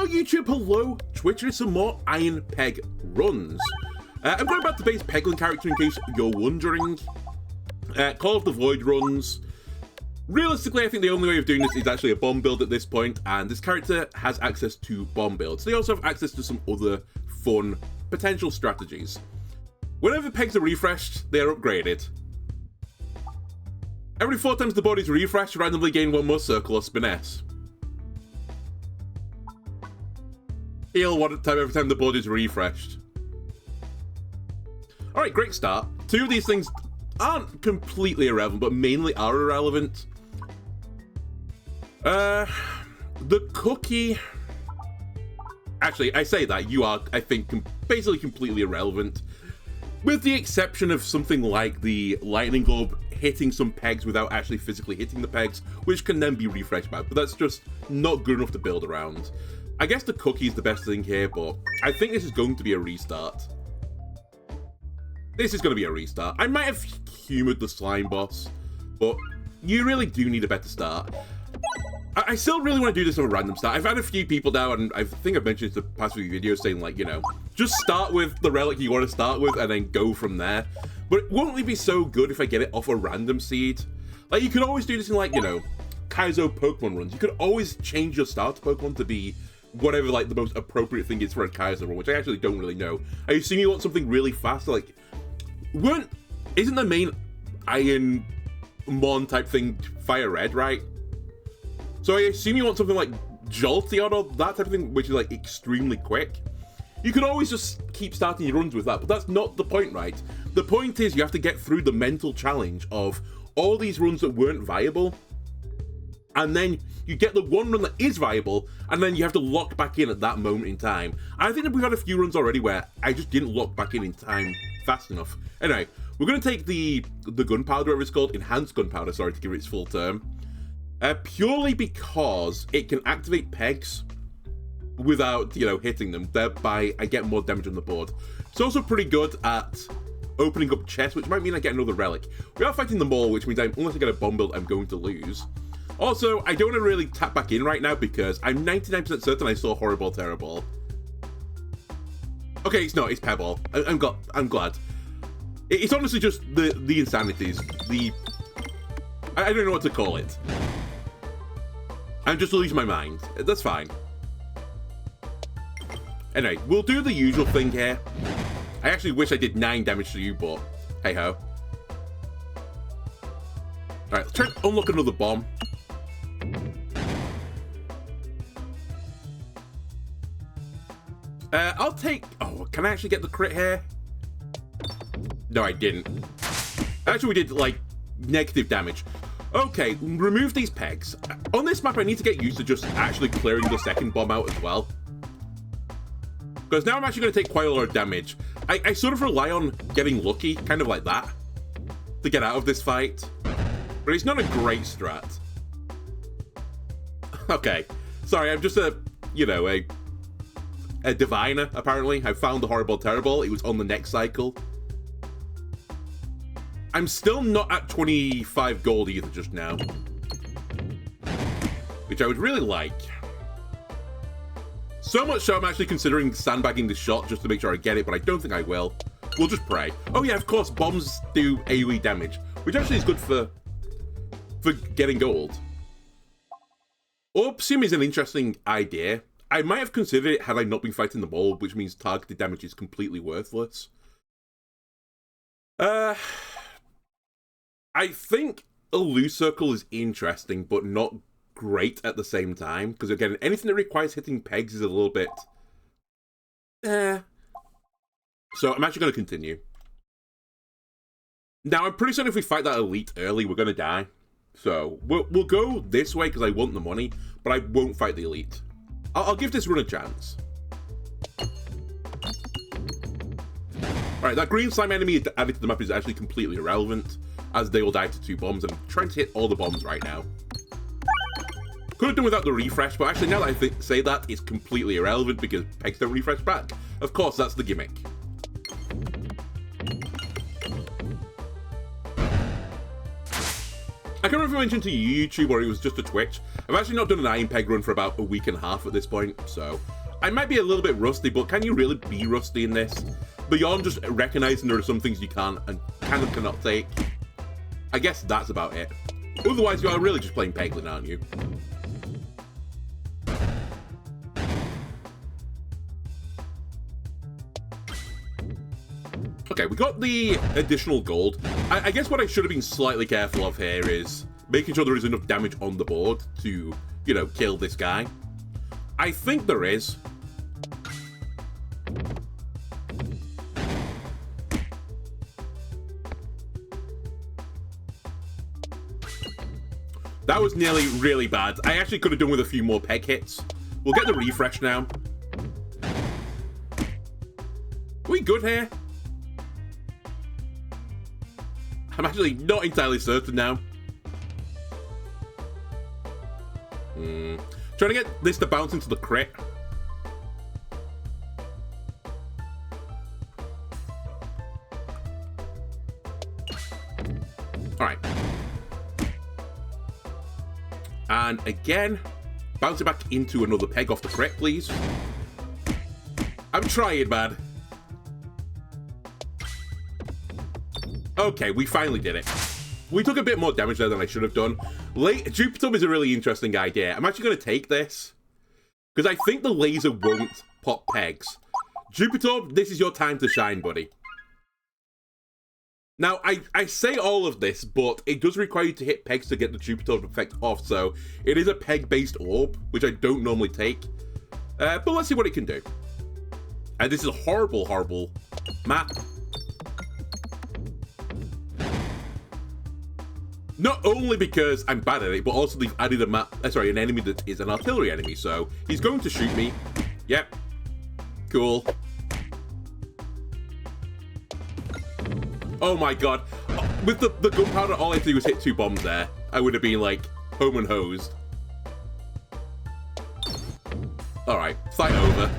Hello YouTube, hello Twitch, and some more IronPeg runs. I'm going back to base Peglin character in case you're wondering. Call of the Void runs. Realistically, I think the only way of doing this is actually a bomb build at this point, and this character has access to bomb builds. They also have access to some other fun potential strategies. Whenever pegs are refreshed, they are upgraded. Every 4 times the body's refreshed, you randomly gain 1 more circle or spiness. Heal 1 time every time the body's refreshed. Alright, great start. 2 of these things aren't completely irrelevant, but mainly are irrelevant. The cookie... Actually, I say that, you are, I think, basically completely irrelevant. With the exception of something like the lightning globe hitting some pegs without actually physically hitting the pegs, which can then be refreshed back, but that's just not good enough to build around. I guess the cookie is the best thing here, but I think this is going to be a restart. This is going to be a restart. I might have humoured the slime boss, but you really do need a better start. I still really want to do this on a random start. I've had a few people now, and I think I've mentioned this in the past few videos, saying like, you know, just start with the relic you want to start with and then go from there. But won't it be so good if I get it off a random seed? Like, you could always do this in, like, you know, Kaizo Pokemon runs. You could always change your starter Pokemon to be whatever, like, the most appropriate thing is for a Kaizo run, which I actually don't really know. I assume you want something really fast, like... Isn't the main Ironmon type thing Fire Red, right? So I assume you want something like Jolteon or that type of thing, which is like extremely quick. You could always just keep starting your runs with that, but that's not the point, right? The point is you have to get through the mental challenge of all these runs that weren't viable, and then you get the one run that is viable, and then you have to lock back in at that moment in time. I think that we've had a few runs already where I just didn't lock back in time fast enough. Anyway, we're going to take the gunpowder, whatever it's called, enhanced gunpowder, sorry, to give it its full term. Purely because it can activate pegs without, you know, hitting them. Thereby, I get more damage on the board. It's also pretty good at opening up chests, which might mean I get another relic. We are fighting the mole, which means unless I get a bomb build, I'm going to lose. Also, I don't want to really tap back in right now because I'm 99% certain I saw Horrible Terrible. Okay, it's not. It's Pebble. I'm glad. It's honestly just the insanities. I don't know what to call it. I'm just losing my mind. That's fine. Anyway, we'll do the usual thing here. I actually wish I did 9 damage to you, but hey-ho. Alright, let's try and unlock another bomb. I'll take... Oh, can I actually get the crit here? No, I didn't. Actually, we did, like, negative damage. Okay, remove these pegs. On this map, I need to get used to just actually clearing the second bomb out as well. Because now I'm actually going to take quite a lot of damage. I sort of rely on getting lucky, kind of like that, to get out of this fight. But it's not a great strat. Okay. Sorry, I'm just a diviner, apparently. I found the Horrible Terrible. It was on the next cycle. I'm still not at 25 gold either just now. Which I would really like. So much so I'm actually considering sandbagging the shot just to make sure I get it, but I don't think I will. We'll just pray. Oh yeah, of course, bombs do AoE damage, which actually is good for getting gold. Orpsium is an interesting idea. I might have considered it had I not been fighting the mole, which means targeted damage is completely worthless. I think a loose circle is interesting, but not great at the same time. Because again, anything that requires hitting pegs is a little bit... So I'm actually going to continue. Now, I'm pretty certain if we fight that elite early, we're going to die. So we'll go this way because I want the money, but I won't fight the elite. I'll give this run a chance. Alright, that green slime enemy added to the map is actually completely irrelevant, as they will die to 2 bombs, and I'm trying to hit all the bombs right now. Could have done without the refresh, but actually now that I say that, it's completely irrelevant because pegs don't refresh back. Of course, that's the gimmick. I can't remember if I mentioned to you YouTube or it was just a Twitch. I've actually not done an IronPeg run for about a week and a half at this point, so I might be a little bit rusty, but can you really be rusty in this? Beyond just recognizing there are some things you can and cannot take. I guess that's about it. Otherwise, you are really just playing Peglin, aren't you? Okay, we got the additional gold. I guess what I should have been slightly careful of here is making sure there is enough damage on the board to, you know, kill this guy. I think there is. That was nearly really bad. I actually could have done with a few more peg hits. We'll get the refresh now. Are we good here? I'm actually not entirely certain now. Trying to get this to bounce into the crit. Alright. And again, bounce it back into another peg off the crit, please. I'm trying, man. Okay, we finally did it. We took a bit more damage there than I should have done. Jupiter is a really interesting idea. I'm actually going to take this, because I think the laser won't pop pegs. Jupiter, this is your time to shine, buddy. Now, I say all of this, but it does require you to hit pegs to get the Jupiter effect off, so it is a peg-based orb, which I don't normally take. But let's see what it can do. And this is a horrible, horrible map. Not only because I'm bad at it, but also they've added a map, an enemy that is an artillery enemy, so he's going to shoot me. Yep. Cool. Oh my god. With the gunpowder, all I had to do was hit 2 bombs there. I would have been, like, home and hosed. Alright, fight over.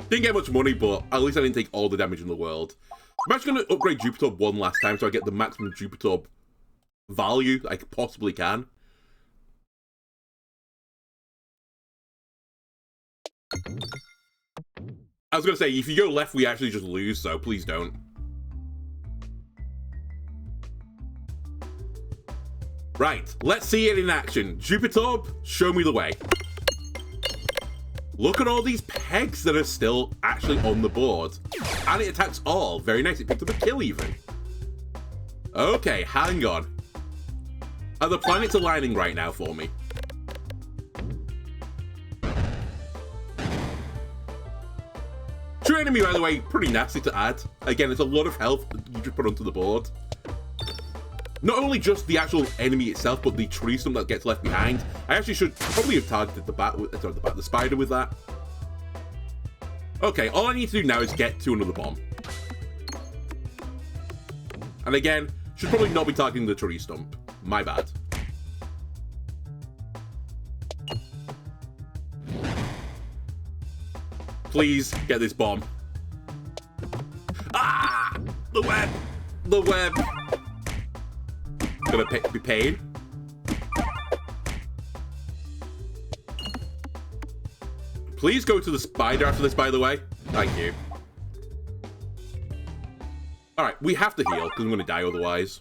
Didn't get much money, but at least I didn't take all the damage in the world. I'm actually going to upgrade Jupiter one last time so I get the maximum Jupiter value I possibly can. I was going to say, if you go left, we actually just lose, so please don't. Right, let's see it in action. Jupiter, show me the way. Look at all these pegs that are still actually on the board. And it attacks all. Very nice, it picked up a kill even. Okay, hang on. Are the planets aligning right now for me? True enemy, by the way, pretty nasty to add. Again, it's a lot of health you just put onto the board. Not only just the actual enemy itself, but the tree stump that gets left behind. I actually should probably have targeted the spider with that. Okay, all I need to do now is get to another bomb. And again, should probably not be targeting the tree stump. My bad. Please get this bomb. Ah! The web! The web! Gonna be paid. Please go to the spider after this, by the way. Thank you. Alright, we have to heal, because I'm gonna die otherwise.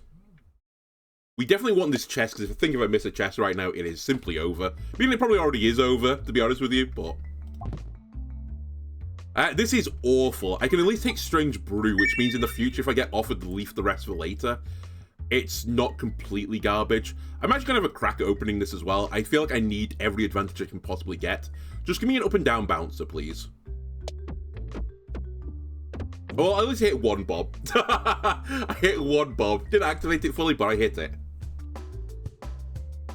We definitely want this chest, because if I miss a chest right now, it is simply over. I mean, it probably already is over, to be honest with you, but... this is awful. I can at least take Strange Brew, which means in the future, if I get offered the leaf the rest for later, it's not completely garbage. I'm actually going to have a crack at opening this as well. I feel like I need every advantage I can possibly get. Just give me an up and down bouncer, please. Well, at least I hit one bob. I hit one bob. Didn't activate it fully, but I hit it.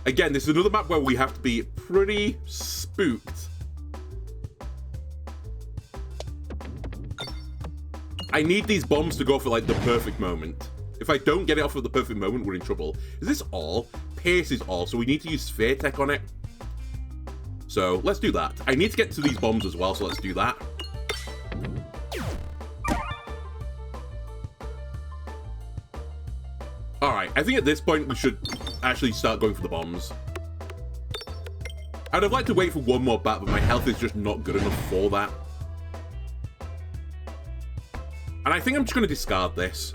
Again, this is another map where we have to be pretty spooked. I need these bombs to go for, like, the perfect moment. If I don't get it off at the perfect moment, we're in trouble. Is this all? Pierce is all, so we need to use Sphere Tech on it. So, let's do that. I need to get to these bombs as well, so let's do that. Alright, I think at this point we should actually start going for the bombs. I'd have liked to wait for one more bat, but my health is just not good enough for that. And I think I'm just going to discard this.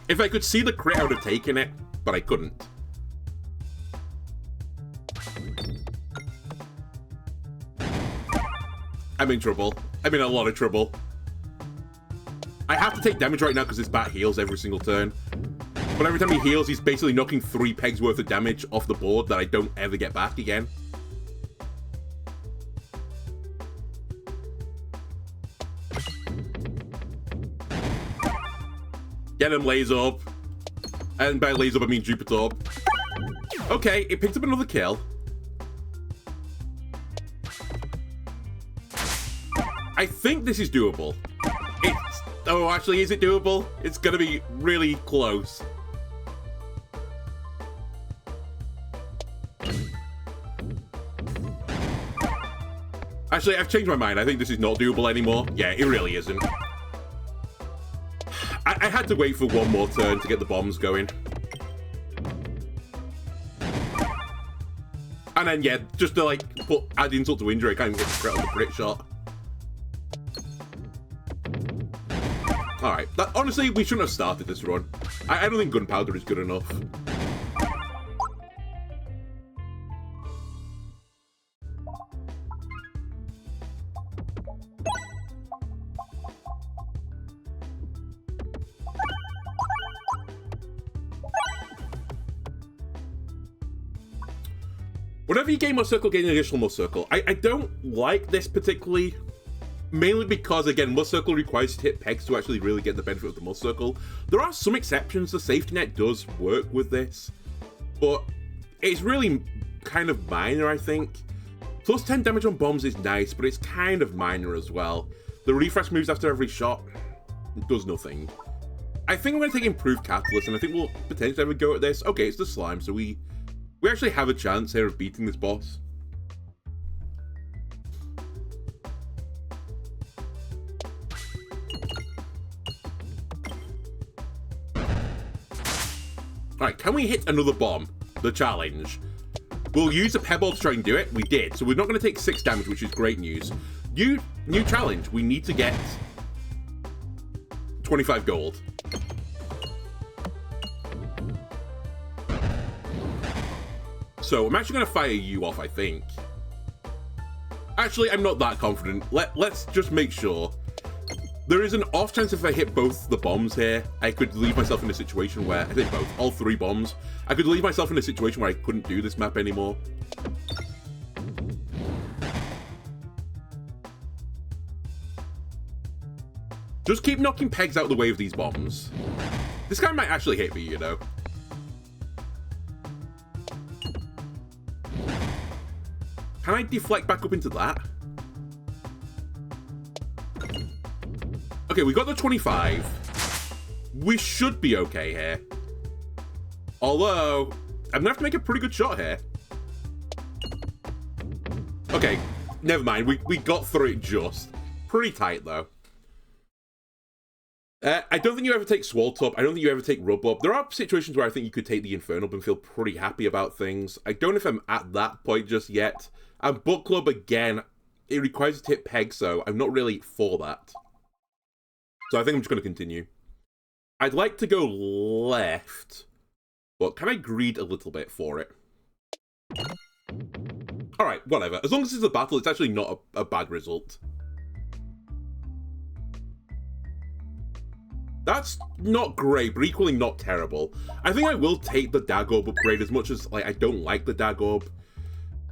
If I could see the crit, I would have taken it, but I couldn't. I'm in trouble. I'm in a lot of trouble. I have to take damage right now because this bat heals every single turn. But every time he heals, he's basically knocking 3 pegs worth of damage off the board that I don't ever get back again. Get him, laser up. And by laser up, I mean Jupiter Orb. Okay, it picked up another kill. I think this is doable. Oh, actually, is it doable? It's gonna be really close. Actually, I've changed my mind. I think this is not doable anymore. Yeah, it really isn't. I had to wait for one more turn to get the bombs going. And then, yeah, just to, like, add insult to injury, I can't even get the crit on the crit shot. Alright, honestly, we shouldn't have started this run. I don't think gunpowder is good enough. Whenever you gain more circle, gain an additional more circle. I don't like this particularly, mainly because, again, more circle requires you to hit pegs to actually really get the benefit of the more circle. There are some exceptions. The safety net does work with this, but it's really kind of minor, I think. Plus 10 damage on bombs is nice, but it's kind of minor as well. The refresh moves after every shot. It does nothing. I think I'm going to take Improved Catalyst, and I think we'll potentially have a go at this. Okay, it's the slime, so we actually have a chance here of beating this boss. Alright, can we hit another bomb? The challenge. We'll use a pebble to try and do it. We did. So we're not going to take 6 damage, which is great news. New challenge. We need to get 25 gold. So I'm actually going to fire you off, I think. Actually, I'm not that confident. Let's just make sure. There is an off chance if I hit both the bombs here, I could leave myself in a situation where, I think both, all 3 bombs, I could leave myself in a situation where I couldn't do this map anymore. Just keep knocking pegs out of the way of these bombs. This guy might actually hit me, you know. Can I deflect back up into that? Okay, we got the 25. We should be okay here. Although, I'm gonna have to make a pretty good shot here. Okay, never mind. We got through it just. Pretty tight, though. I don't think you ever take Swalt Up. I don't think you ever take Rub Up. There are situations where I think you could take the Inferno Up and feel pretty happy about things. I don't know if I'm at that point just yet. And Book Club, again, it requires you to hit pegs, so I'm not really for that. So I think I'm just going to continue. I'd like to go left, but can I greed a little bit for it? Alright, whatever. As long as it's a battle, it's actually not a bad result. That's not great, but equally not terrible. I think I will take the Dagob upgrade as much as I don't like the Dagob.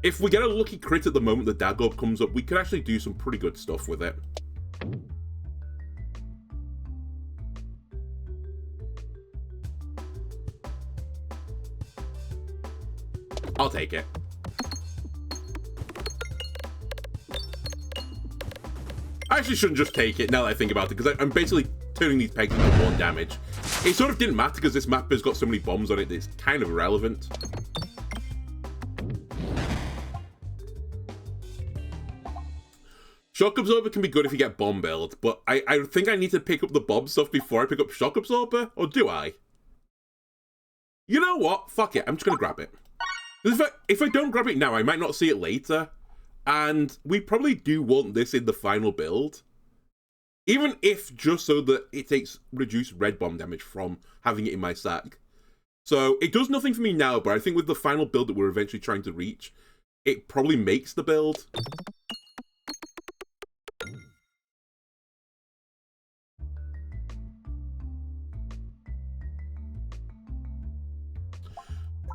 If we get a lucky crit at the moment the Dagob comes up, we could actually do some pretty good stuff with it. I'll take it. I actually shouldn't just take it now that I think about it, because I'm basically turning these pegs into 1 damage. It sort of didn't matter because this map has got so many bombs on it that it's kind of irrelevant. Shock Absorber can be good if you get Bomb Build, but I think I need to pick up the bomb stuff before I pick up Shock Absorber, or do I? You know what? Fuck it. I'm just going to grab it. If I don't grab it now, I might not see it later. And we probably do want this in the final build. Even if just so that it takes reduced red bomb damage from having it in my sack. So it does nothing for me now, but I think with the final build that we're eventually trying to reach, it probably makes the build.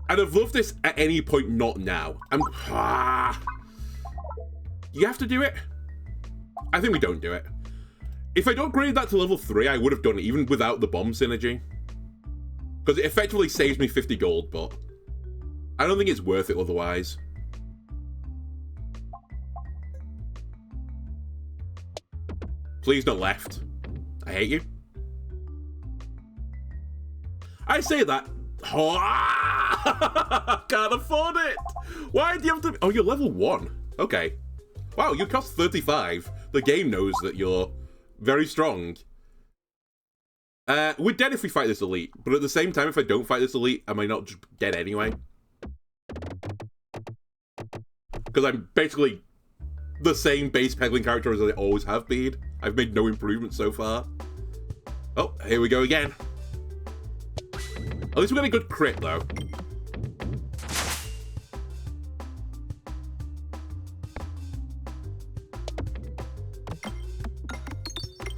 I'd have loved this at any point, not now. You have to do it? I think we don't do it. If I don't grade that to level 3, I would have done it even without the bomb synergy. Because it effectively saves me 50 gold, but I don't think it's worth it otherwise. Please don't left. I hate you. I say that. Can't afford it. Why do you have to... Oh, you're level 1. Okay. Wow, you cost 35. The game knows that you're very strong. We're dead if we fight this elite, but at the same time, if I don't fight this elite, am I not just dead anyway? Because I'm basically the same base Pegling character as I always have been. I've made no improvements so far. Oh, here we go again. At least we got a good crit, though.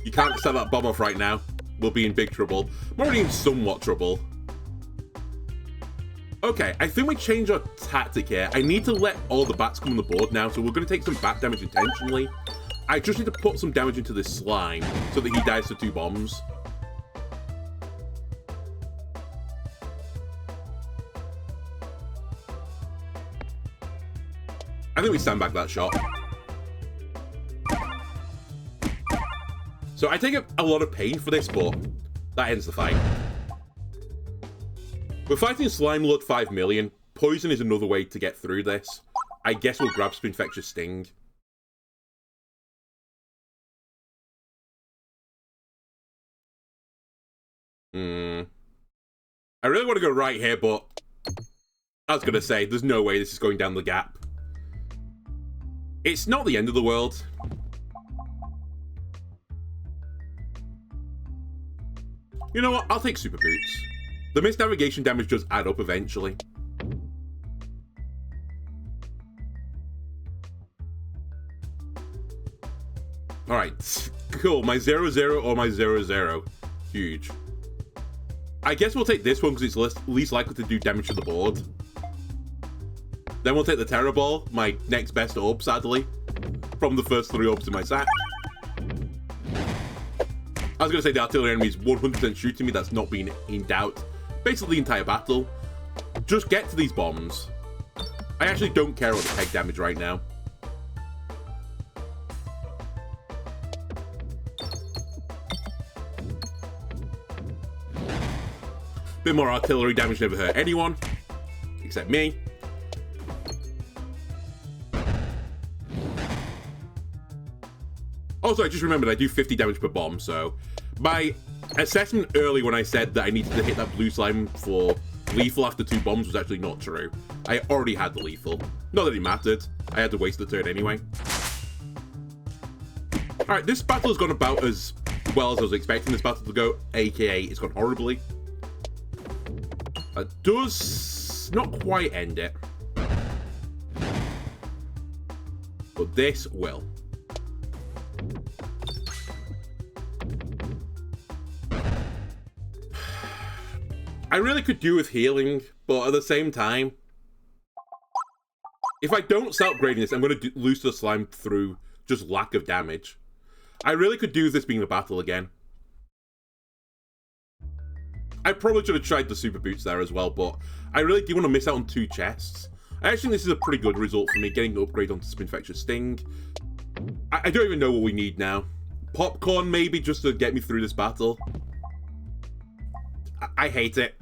You can't set that bomb off right now. We'll be in big trouble. I'm already in somewhat trouble. Okay, I think we change our tactic here. I need to let all the bats come on the board now, so we're going to take some bat damage intentionally. I just need to put some damage into this slime so that he dies to 2 bombs. I think we stand back that shot. So I take a lot of pain for this, but that ends the fight. We're fighting Slime Lord 5 million. Poison is another way to get through this. I guess we'll grab Spinfectious Sting. I really want to go right here, but I was going to say, there's no way this is going down the gap. It's not the end of the world. You know what? I'll take Super Boots. The missed navigation damage does add up eventually. Alright, cool. My 0-0 or my 0-0. Huge. I guess we'll take this one because it's least likely to do damage to the board. Then we'll take the Terror Ball, my next best orb, sadly, from the first 3 orbs in my sack. I was going to say the artillery enemy is 100% shooting me. That's not been in doubt. Basically the entire battle. Just get to these bombs. I actually don't care about the peg damage right now. Bit more artillery damage never hurt anyone. Except me. Also, I just remembered I do 50 damage per bomb, so my assessment early when I said that I needed to hit that blue slime for lethal after 2 bombs was actually not true. I already had the lethal. Not that it mattered. I had to waste the turn anyway. Alright, this battle has gone about as well as I was expecting this battle to go, aka it's gone horribly. That does not quite end it. But this will. I really could do with healing, but at the same time, if I don't start upgrading this, I'm going to lose the slime through just lack of damage. I really could do with this being a battle again. I probably should have tried the Super Boots there as well, but I really do want to miss out on 2 chests. I actually think this is a pretty good result for me, getting an upgrade onto Spinfectious Sting. I don't even know what we need now. Popcorn, maybe, just to get me through this battle. I hate it.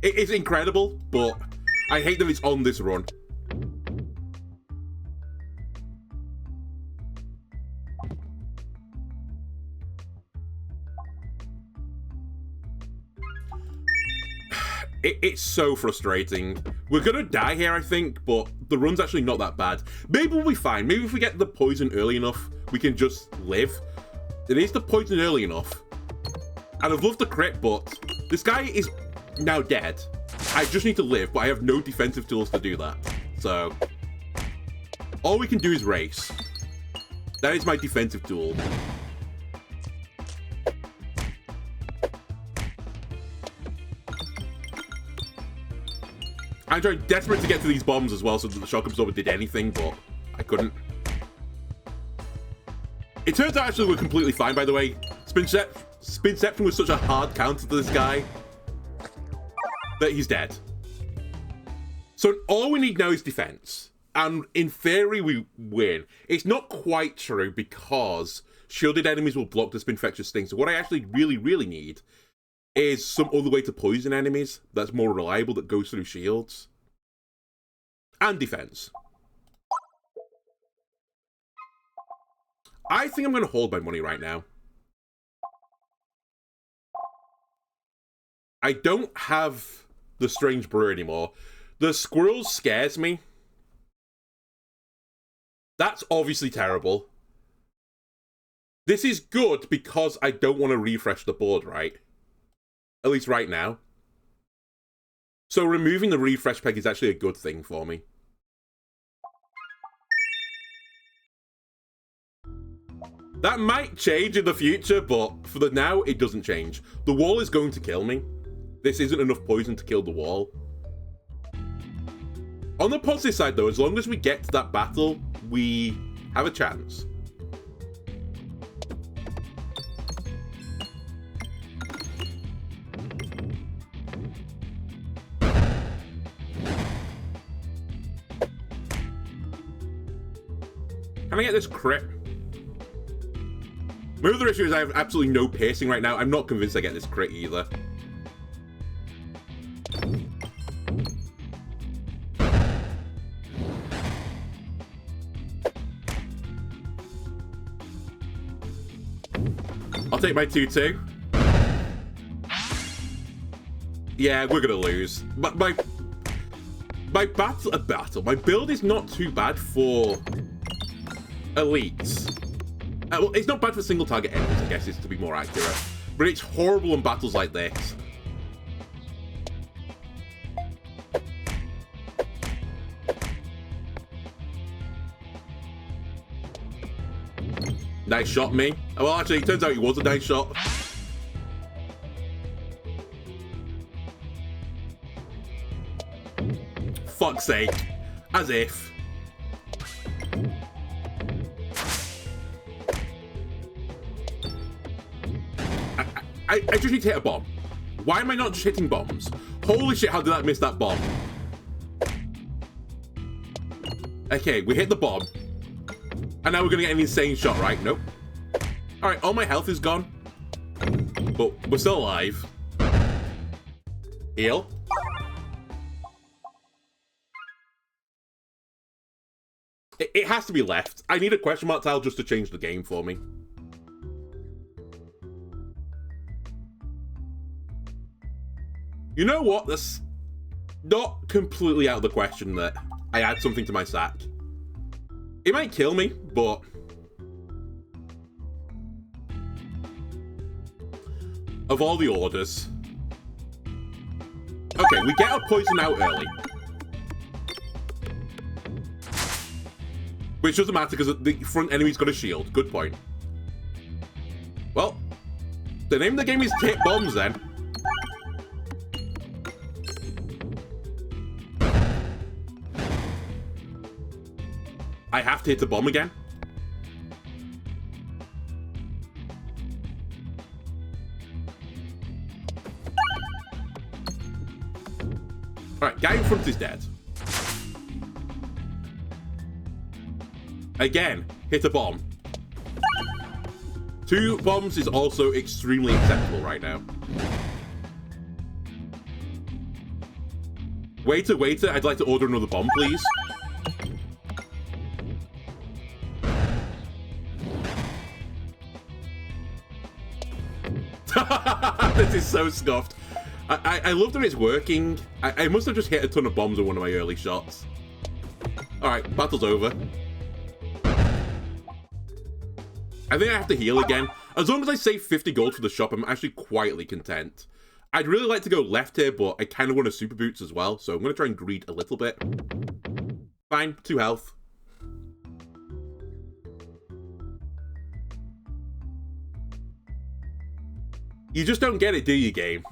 It's incredible, but I hate that it's on this run. It's so frustrating. We're gonna die here, I think, but the run's actually not that bad. Maybe we'll be fine. Maybe if we get the poison early enough, we can just live. It is the poison early enough. And I've loved the crit, but this guy is now dead. I just need to live, but I have no defensive tools to do that. So, all we can do is race. That is my defensive tool. I'm trying desperate to get to these bombs as well so that the shock absorber did anything, but I couldn't. It turns out actually we're completely fine, by the way. Spinception was such a hard counter to this guy that he's dead. So all we need now is defense. And in theory, we win. It's not quite true because shielded enemies will block the Spinfectious thing. So what I actually really need is some other way to poison enemies that's more reliable, that goes through shields. And defense. I think I'm going to hold my money right now. I don't have the Strange Brew anymore. The squirrels scares me. That's obviously terrible. This is good because I don't want to refresh the board, right? At least right now. So removing the refresh peg is actually a good thing for me. That might change in the future, but for the now, it doesn't change. The wall is going to kill me. This isn't enough poison to kill the wall. On the positive side, though, as long as we get to that battle, we have a chance. Can I get this crit? My other issue is I have absolutely no pacing right now. I'm not convinced I get this crit either. I'll take my 2-2. Yeah, we're gonna lose. But my build is not too bad for elites. Well, it's not bad for single target enemies, I guess, is to be more accurate. But it's horrible in battles like this. Nice shot, me. Well, actually, it turns out he was a nice shot. Fuck's sake. As if. I just need to hit a bomb. Why am I not just hitting bombs? Holy shit, how did I miss that bomb? Okay, we hit the bomb. And now we're gonna get an insane shot, right? Nope. Alright, all my health is gone. But we're still alive. Heal. It has to be left. I need a question mark tile just to change the game for me. You know what? That's not completely out of the question that I add something to my sack. It might kill me, but of all the orders. Okay, we get our poison out early. Which doesn't matter because the front enemy's got a shield. Good point. Well, the name of the game is Hit Bombs then. I have to hit the bomb again. Alright, guy in front is dead. Again, hit a bomb. 2 bombs is also extremely acceptable right now. Waiter, I'd like to order another bomb, please. This is so scuffed. I love that it's working. I must have just hit a ton of bombs on one of my early shots. Alright, battle's over. I think I have to heal again. As long as I save 50 gold for the shop, I'm actually quietly content. I'd really like to go left here, but I kind of want a super boots as well, so I'm going to try and greed a little bit. Fine, 2 health. You just don't get it, do you, game?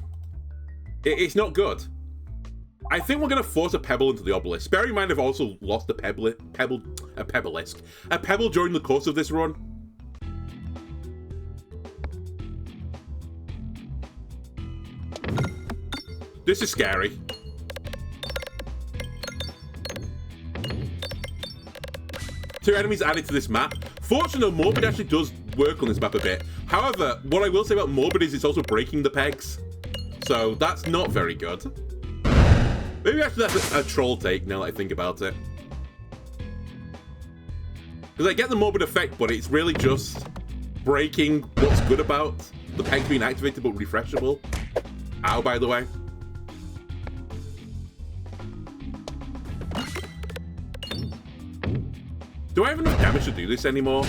It's not good. I think we're going to force a pebble into the obelisk. Bear in mind I've also lost a pebble during the course of this run. This is scary. Two enemies added to this map. Fortunately, Morbid actually does work on this map a bit. However, what I will say about Morbid is it's also breaking the pegs. So that's not very good. Maybe actually that's a troll take now that I think about it. Because I get the Morbid effect, but it's really just breaking what's good about the pegs being activated but refreshable. Ow, by the way. Do I have enough damage to do this anymore?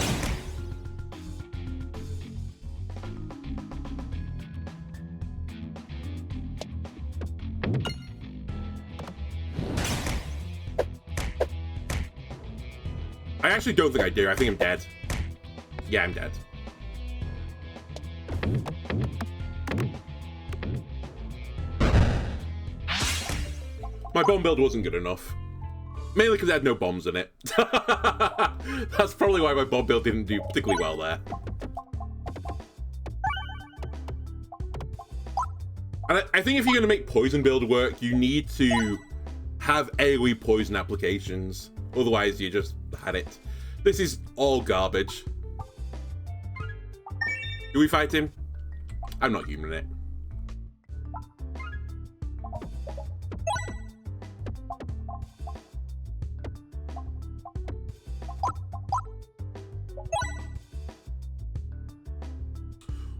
I actually don't think I do. I think I'm dead. Yeah, I'm dead. My bomb build wasn't good enough. Mainly because it had no bombs in it. That's probably why my bomb build didn't do particularly well there. And I think if you're going to make poison build work, you need to have AoE poison applications. Otherwise, you just had it. This is all garbage. Do we fight him? I'm not human in it.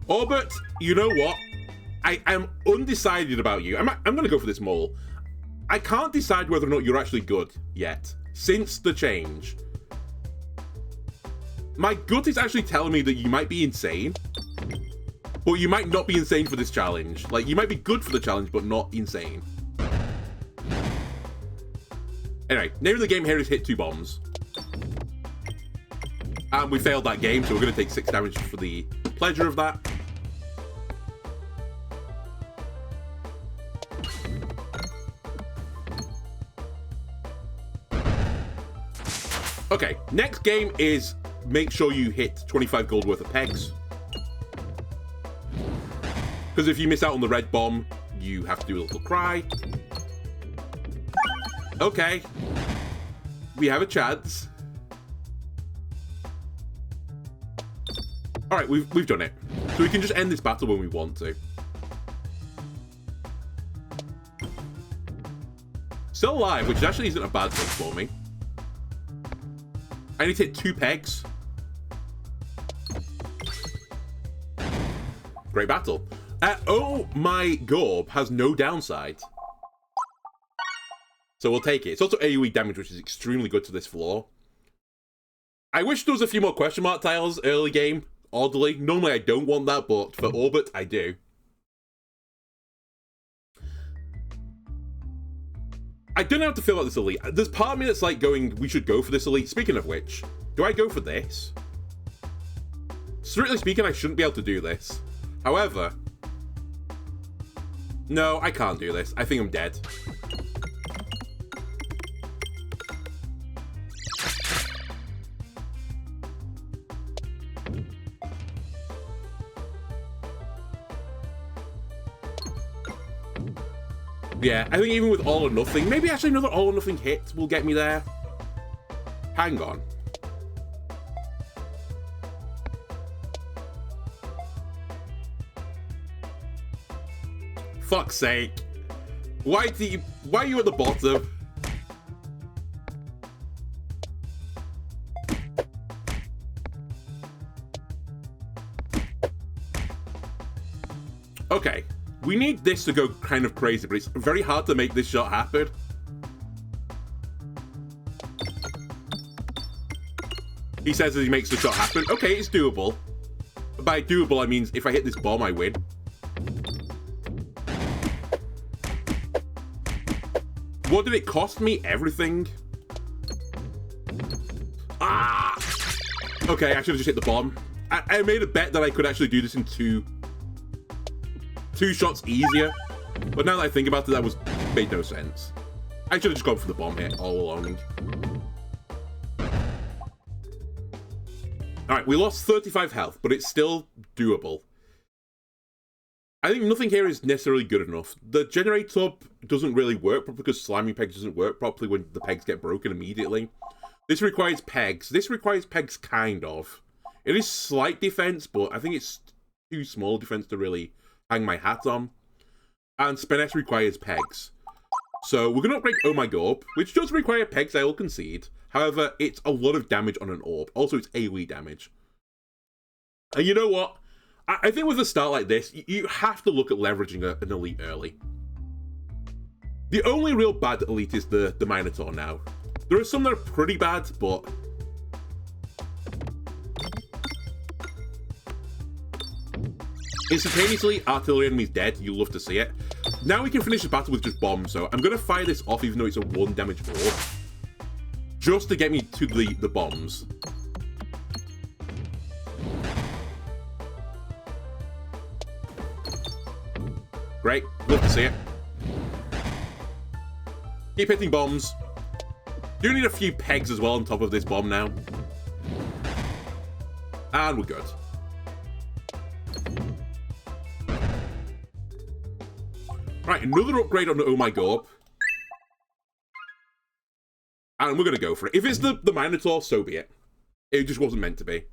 Orbit, you know what? I am undecided about you. I'm going to go for this mole. I can't decide whether or not you're actually good yet, since the change. My gut is actually telling me that you might be insane, but you might not be insane for this challenge. Like, you might be good for the challenge, but not insane. Anyway, name of the game here is hit 2 bombs. And we failed that game, so we're going to take 6 damage for the pleasure of that. Okay, next game is make sure you hit 25 gold worth of pegs. Because if you miss out on the red bomb, you have to do a little cry. Okay. We have a chance. Alright, we've done it. So we can just end this battle when we want to. Still alive, which actually isn't a bad thing for me. I need to hit 2 pegs. Great battle. Oh, my Gorb has no downside. So we'll take it. It's also AoE damage, which is extremely good to this floor. I wish there was a few more question mark tiles early game, oddly. Normally I don't want that, but for Orbit, I do. I don't know how to feel about this elite. There's part of me that's like going, we should go for this elite. Speaking of which, do I go for this? Strictly speaking, I shouldn't be able to do this. However, no, I can't do this. I think I'm dead. Yeah, I think even with all or nothing, maybe actually another all or nothing hit will get me there. Hang on. Fuck's sake. Why are you at the bottom? Okay. We need this to go kind of crazy, but it's very hard to make this shot happen. He says as he makes the shot happen. Okay, it's doable. By doable, I mean if I hit this bomb, I win. What did it cost me? Everything. Ah! Okay, I should have just hit the bomb. I made a bet that I could actually do this in two shots easier. But now that I think about it, that made no sense. I should have just gone for the bomb hit all along. Alright, we lost 35 health, but it's still doable. I think nothing here is necessarily good enough. The generator doesn't really work because slimy pegs doesn't work properly when the pegs get broken immediately. This requires pegs. This requires pegs, kind of. It is slight defense, but I think it's too small defense to really hang my hat on. And Spiness requires pegs. So we're going to upgrade Oh My Gorb, which does require pegs, I will concede. However, it's a lot of damage on an orb. Also, it's AoE damage. And you know what? I think with a start like this, you have to look at leveraging an elite early. The only real bad elite is the Minotaur now. There are some that are pretty bad, but... Instantaneously, artillery enemies dead. You'll love to see it. Now we can finish the battle with just bombs, so I'm going to fire this off even though it's a 1 damage orb. Just to get me to the bombs. Great, love to see it. Keep hitting bombs. Do need a few pegs as well on top of this bomb now. And we're good. Right, another upgrade on the Oh My Gorb. And we're going to go for it. If it's the Minotaur, so be it. It just wasn't meant to be.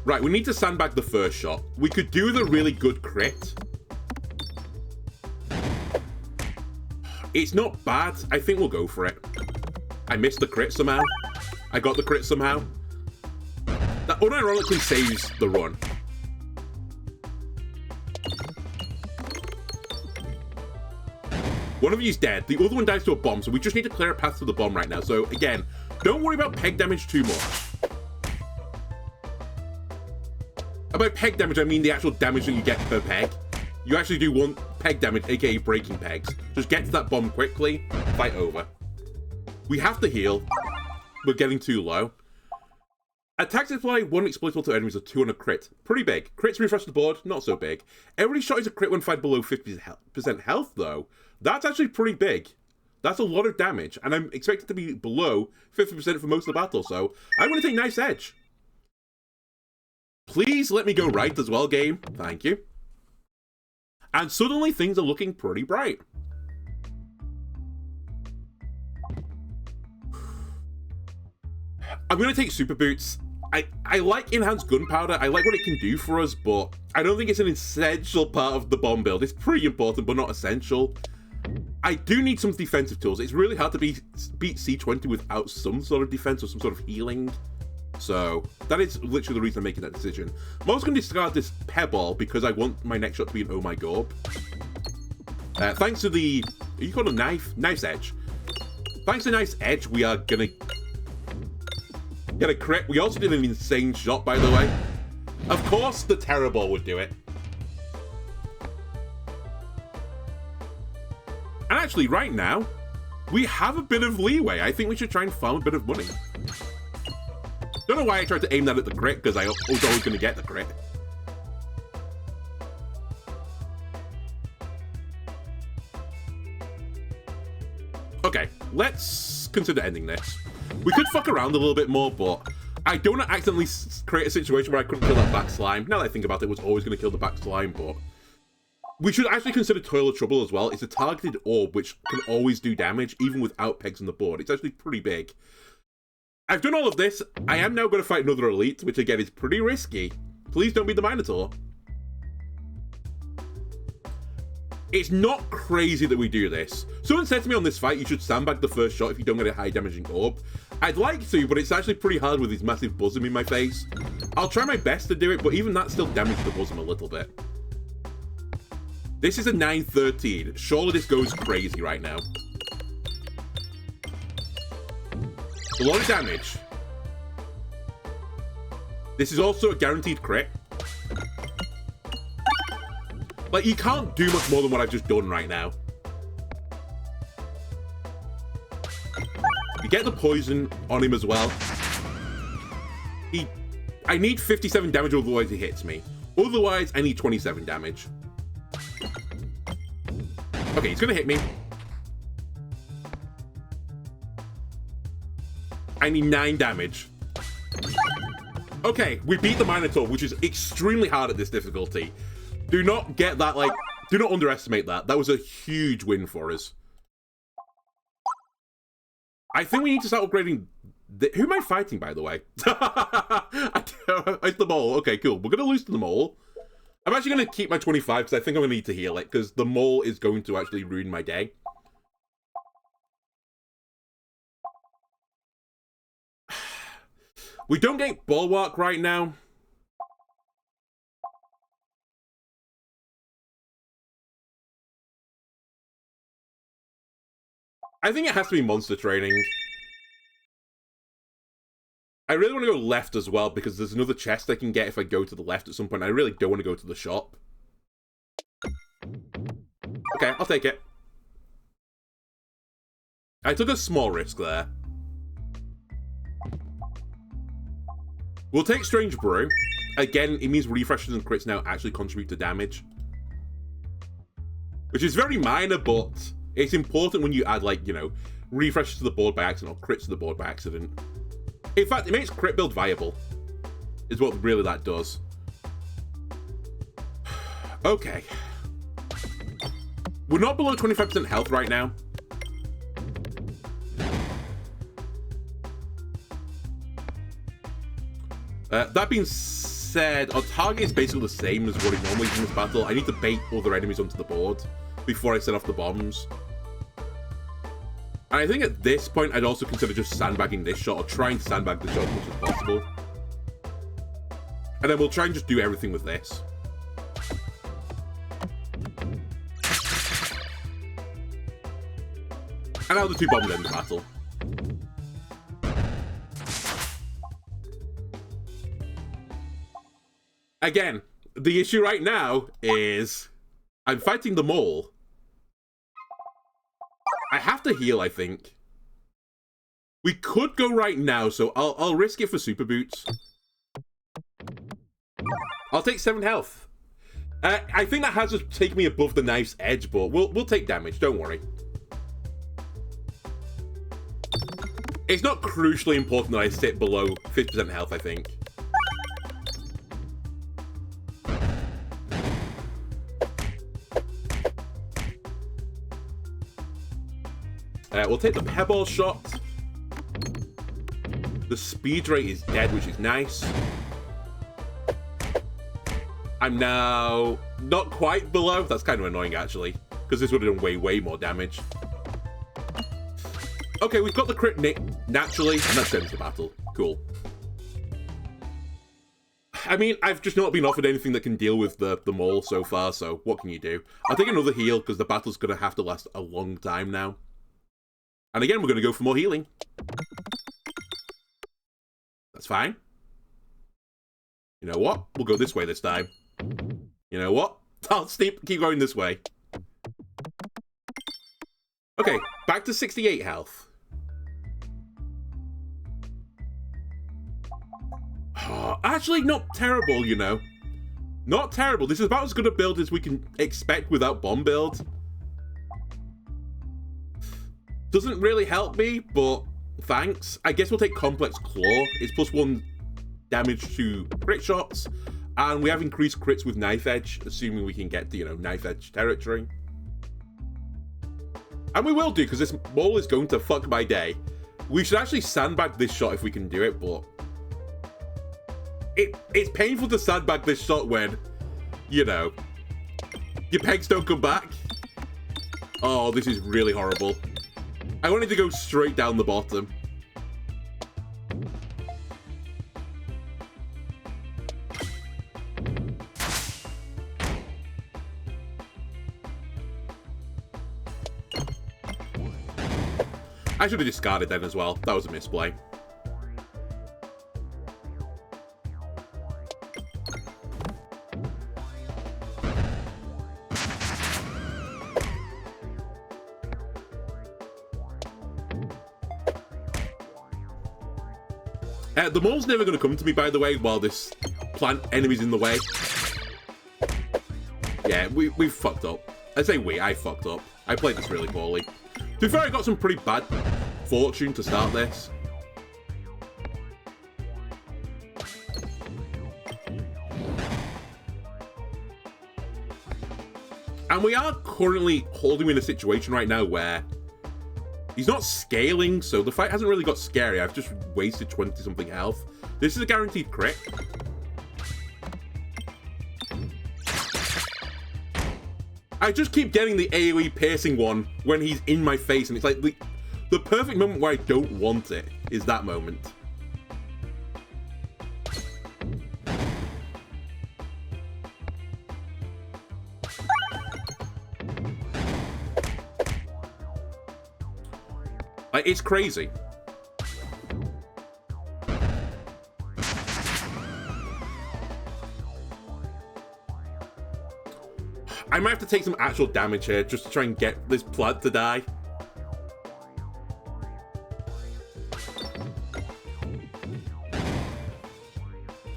Right, we need to sandbag the first shot. We could do the really good crit. It's not bad. I think we'll go for it. I missed the crit somehow. I got the crit somehow. That unironically saves the run. One of you's dead. The other one dies to a bomb, so we just need to clear a path to the bomb right now. So, again, don't worry about peg damage too much. About peg damage, I mean the actual damage that you get per peg. You actually do 1 peg damage, aka breaking pegs. Just get to that bomb quickly, fight over. We have to heal. We're getting too low. Attacks apply 1 exploitable to enemies of 2 on a crit. Pretty big. Crits refresh the board, not so big. Every shot is a crit when fired below 50% health, though. That's actually pretty big. That's a lot of damage, and I'm expected to be below 50% for most of the battle, so I'm going to take nice edge. Please let me go right as well, game. Thank you. And suddenly things are looking pretty bright. I'm going to take Super Boots. I like Enhanced Gunpowder. I like what it can do for us, but I don't think it's an essential part of the bomb build. It's pretty important, but not essential. I do need some defensive tools. It's really hard to beat C20 without some sort of defense or some sort of healing. So that is literally the reason I'm making that decision. I'm also going to discard this Pebble because I want my next shot to be an Oh My Gorb. Thanks to the... Are you called a knife? Knife's Edge. Thanks to Knife's Edge, we are going to get a crit. We also did an insane shot, by the way. Of course, the Terror Ball would do it. And actually, right now, we have a bit of leeway. I think we should try and farm a bit of money. Don't know why I tried to aim that at the crit, because I was always going to get the crit. Okay, let's consider ending this. We could fuck around a little bit more, but I don't want to accidentally create a situation where I couldn't kill that back slime. Now that I think about it, it was always going to kill the back slime, but... We should actually consider Toil of Trouble as well. It's a targeted orb, which can always do damage, even without pegs on the board. It's actually pretty big. I've done all of this. I am now going to fight another elite, which again is pretty risky. Please don't be the Minotaur. It's not crazy that we do this. Someone said to me on this fight, you should sandbag the first shot if you don't get a high damaging orb. I'd like to, but it's actually pretty hard with this massive bosom in my face. I'll try my best to do it, but even that still damages the bosom a little bit. This is a 913. Surely this goes crazy right now. A lot of damage. This is also a guaranteed crit. Like, you can't do much more than what I've just done right now. You get the poison on him as well. I need 57 damage, otherwise he hits me. Otherwise, I need 27 damage. Okay, he's gonna hit me. I need 9 damage. Okay, we beat the Minotaur, which is extremely hard at this difficulty. Do not get that, like, do not underestimate that. That was a huge win for us. I think we need to start upgrading... Who am I fighting, by the way? It's the mole. Okay, cool. We're going to lose to the mole. I'm actually going to keep my 25 because I think I'm going to need to heal it because the mole is going to actually ruin my day. We don't get Bulwark right now. I think it has to be monster training. I really want to go left as well because there's another chest I can get if I go to the left at some point. I really don't want to go to the shop. Okay, I'll take it. I took a small risk there. We'll take Strange Brew. Again, it means refreshes and crits now actually contribute to damage. Which is very minor, but it's important when you add, like, you know, refreshes to the board by accident or crits to the board by accident. In fact, it makes crit build viable. Is what really that does. Okay. We're not below 25% health right now. That being said, our target is basically the same as what it normally is in this battle. I need to bait other enemies onto the board before I set off the bombs. And I think at this point, I'd also consider just sandbagging this shot, or trying to sandbag the shot as much as possible. And then we'll try and just do everything with this. And now the 2 bombs end the battle. Again, the issue right now is I'm fighting the mole. I have to heal, I think. We could go right now, so I'll risk it for super boots. I'll take 7 health. I think that has just taken me above the knife's edge, but we'll take damage, don't worry. It's not crucially important that I sit below 50% health, I think. We'll take the pebble shot. The speed rate is dead, which is nice. I'm now not quite below. That's kind of annoying, actually, because this would have done way, way more damage. Okay, we've got the crit naturally, and that ends the battle. Cool. I mean, I've just not been offered anything that can deal with the mole so far, so what can you do? I'll take another heal, because the battle's going to have to last a long time now. And again, we're going to go for more healing. That's fine. You know what? We'll go this way this time. You know what? I'll keep going this way. Okay, back to 68 health. Actually, not terrible, you know. Not terrible. This is about as good a build as we can expect without bomb build. Doesn't really help me, but thanks. I guess we'll take Complex Claw. It's +1 damage to crit shots, and we have increased crits with Knife Edge, assuming we can get to, you know, Knife Edge territory. And we will do, because this mole is going to fuck my day. We should actually sandbag this shot if we can do it, but it's painful to sandbag this shot when, you know, your pegs don't come back. Oh, this is really horrible. I wanted to go straight down the bottom. I should have discarded then as well. That was a misplay. The mole's never going to come to me, by the way, while this plant enemy's in the way. Yeah, we've fucked up. I say I fucked up. I played this really poorly. To be fair, I got some pretty bad fortune to start this. And we are currently holding him in a situation right now where he's not scaling, so the fight hasn't really got scary. I've just wasted 20-something health. This is a guaranteed crit. I just keep getting the AoE piercing one when he's in my face, and it's like the perfect moment where I don't want it is that moment. It's crazy. I might have to take some actual damage here just to try and get this plant to die.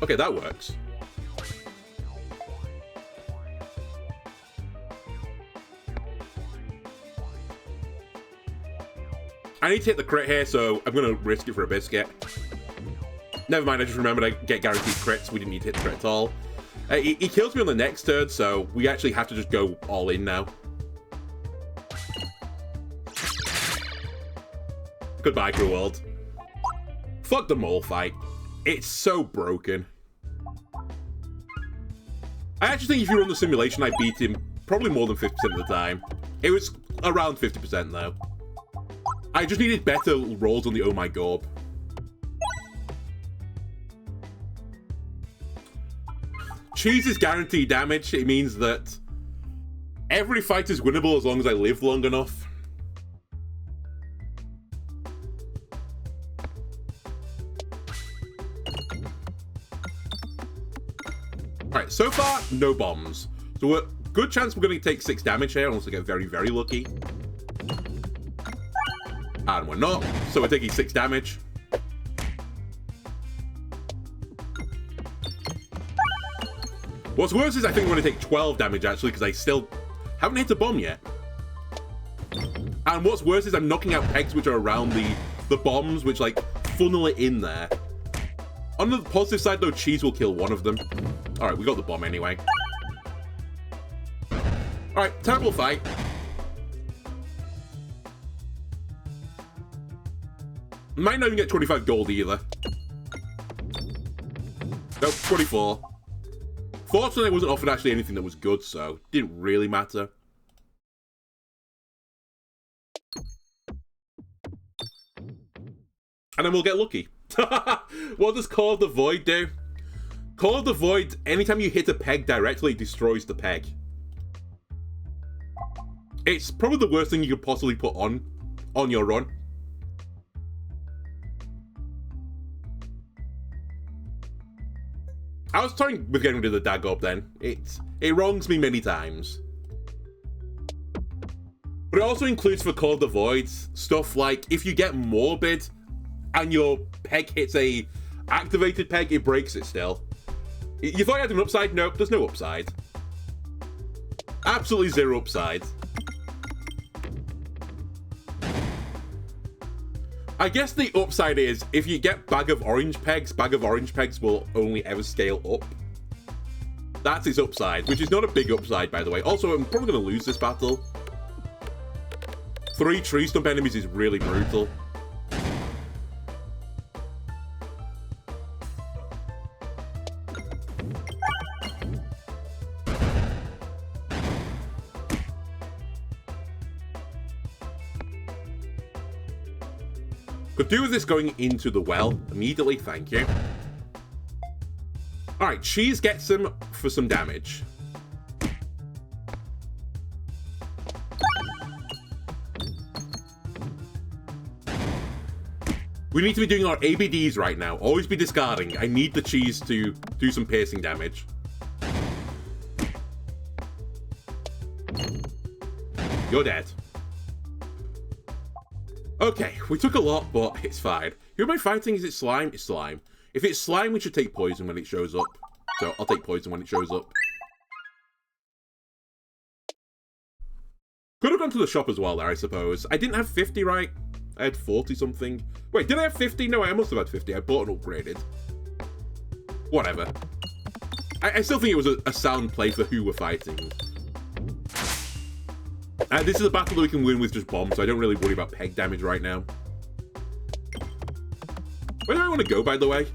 Okay, that works. I need to hit the crit here, so I'm going to risk it for a biscuit. Never mind, I just remembered I get guaranteed crits. We didn't need to hit the crit at all. He kills me on the next turn, so we actually have to just go all in now. Goodbye, cruel world. Fuck the mole fight. It's so broken. I actually think if you run the simulation, I beat him probably more than 50% of the time. It was around 50% though. I just needed better rolls on the Oh My Gorb. Cheese is guaranteed damage. It means that every fight is winnable as long as I live long enough. Alright, so far, no bombs. So a good chance we're going to take 6 damage here, unless I get very, very lucky. And we're not, so we're taking 6 damage. What's worse is I think we're going to take 12 damage, actually, because I still haven't hit a bomb yet. And what's worse is I'm knocking out pegs which are around the bombs, which, like, funnel it in there. On the positive side, though, cheese will kill one of them. Alright, we got the bomb anyway. Alright, terrible fight. Might not even get 25 gold either. Nope, 24. Fortunately, I wasn't offered actually anything that was good, so it didn't really matter. And then we'll get lucky. What does Call of the Void do? Call of the Void, anytime you hit a peg directly, it destroys the peg. It's probably the worst thing you could possibly put on your run. I was trying with getting rid of the Dagob then. It wrongs me many times. But it also includes for Call of the Void stuff like if you get Morbid and your peg hits a activated peg, it breaks it still. You thought you had an upside? Nope, there's no upside. Absolutely zero upside. I guess the upside is, if you get Bag of Orange Pegs will only ever scale up. That's its upside, which is not a big upside, by the way. Also, I'm probably going to lose this battle. 3 tree stump enemies is really brutal. Could do with this going into the well immediately, thank you. Alright, cheese gets him for some damage. We need to be doing our ABDs right now. Always be discarding. I need the cheese to do some piercing damage. You're dead. Okay, we took a lot, but it's fine. Who am I fighting? Is it slime? It's slime. If it's slime, we should take poison when it shows up. So I'll take poison when it shows up. Could have gone to the shop as well there, I suppose. I didn't have 50, right? I had 40 something. Wait, did I have 50? No, I must have had 50. I bought and upgraded. Whatever. I still think it was a sound play for who we're fighting. This is a battle that we can win with just bombs, so I don't really worry about peg damage right now. Where do I want to go, by the way?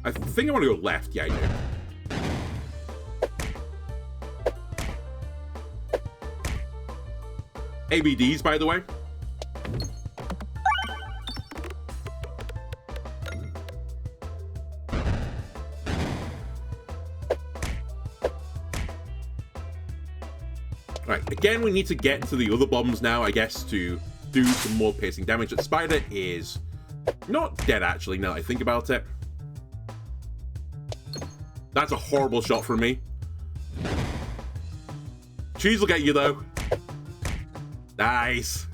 I think I want to go left. Yeah, I do. ABDs, by the way. Right, again, we need to get to the other bombs now, I guess, to do some more piercing damage. That spider is not dead, actually, now that I think about it. That's a horrible shot from me. Cheese will get you, though. Nice.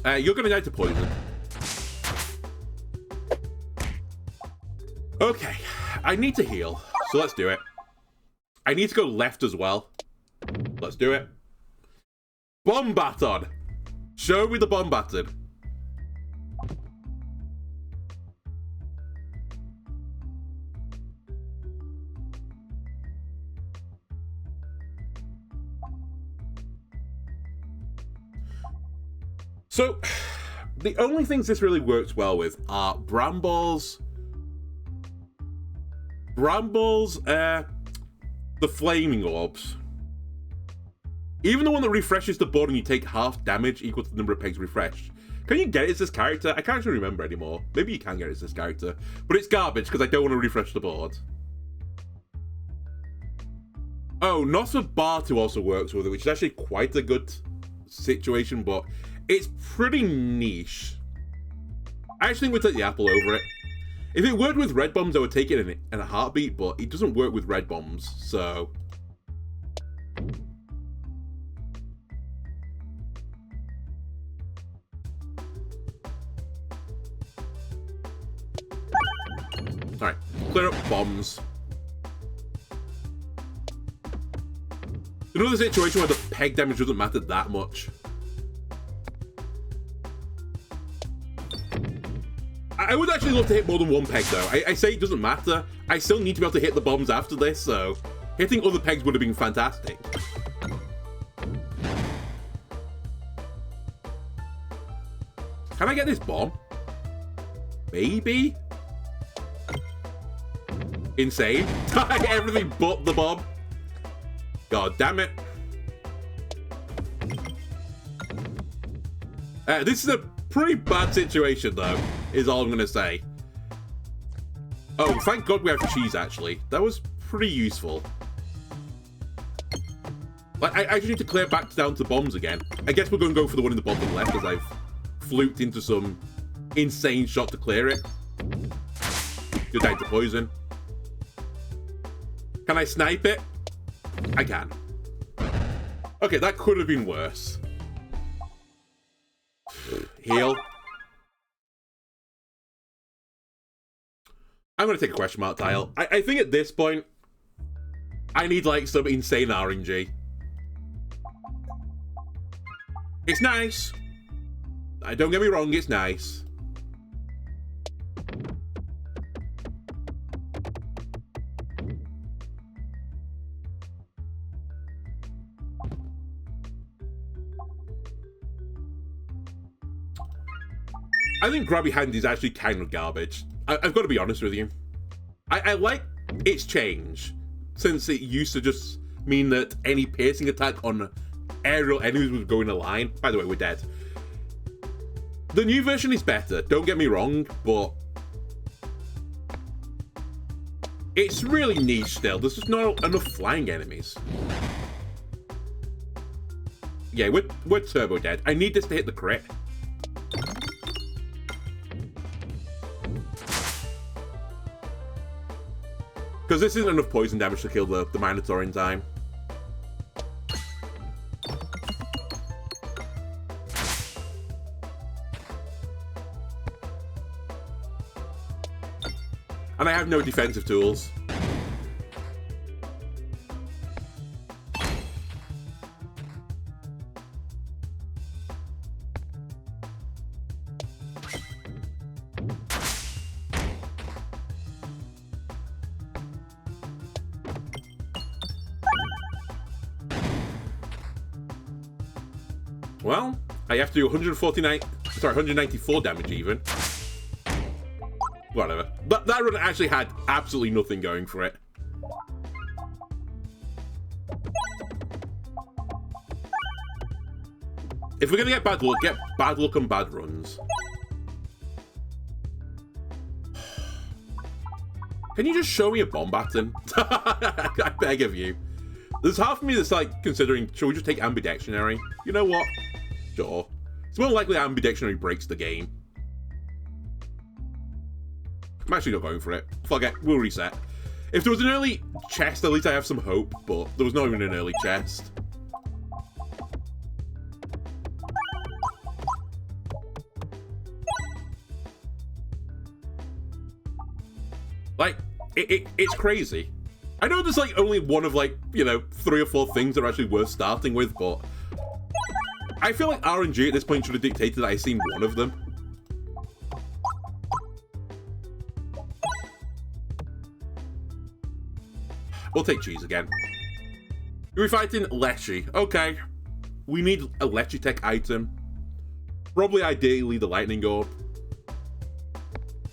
You're gonna die to poison. Okay, I need to heal, so let's do it. I need to go left as well. Let's do it. Bomb Baton! Show me the bomb baton. So, the only things this really works well with are brambles, the flaming orbs. Even the one that refreshes the board and you take half damage equal to the number of pegs refreshed. Can you get it as this character? I can't actually remember anymore. Maybe you can get it as this character. But it's garbage because I don't want to refresh the board. Oh, Nosferatu also works with it, which is actually quite a good situation, but it's pretty niche. I actually think we'll take the apple over it. If it worked with red bombs, I would take it in a heartbeat, but it doesn't work with red bombs, so... Alright, clear up bombs. Another situation where the peg damage doesn't matter that much. I would actually love to hit more than one peg, though. I say it doesn't matter. I still need to be able to hit the bombs after this, so hitting other pegs would have been fantastic. Can I get this bomb? Maybe? Insane. Everything but the bomb. God damn it. This is a pretty bad situation, though, is all I'm going to say. Oh, thank God we have cheese, actually. That was pretty useful. Like, I just need to clear back down to bombs again. I guess we're going to go for the one in the bottom left, as I've fluked into some insane shot to clear it. You're dying to poison. Can I snipe it? I can. Okay, that could have been worse. Heal. I'm going to take a question mark tile. I think at this point, I need, like, some insane RNG. It's nice. Don't get me wrong, it's nice. I think Grabby Hand is actually kind of garbage. I've got to be honest with you. I like its change, since it used to just mean that any piercing attack on aerial enemies would go in a line. By the way, we're dead. The new version is better, don't get me wrong, but it's really niche still. There's just not enough flying enemies. Yeah, we're turbo dead. I need this to hit the crit. Because this isn't enough poison damage to kill the Minotaur in time. And I have no defensive tools. Well, I have to do 194 damage even. Whatever. That run actually had absolutely nothing going for it. If we're gonna get bad luck on bad runs. Can you just show me a bomb Baton? I beg of you. There's half of me that's like considering, should we just take ambidextrary? You know what? Sure. It's more likely ambidextrary breaks the game. I'm actually not going for it. Fuck it, we'll reset. If there was an early chest, at least I have some hope, but there was not even an early chest. Like, it's crazy. I know there's like only one of like, you know, 3 or 4 things that are actually worth starting with, but I feel like RNG at this point should have dictated that I seen one of them. We'll take cheese again. We're fighting Lechi. Okay. We need a Lechi tech item. Probably ideally the lightning orb,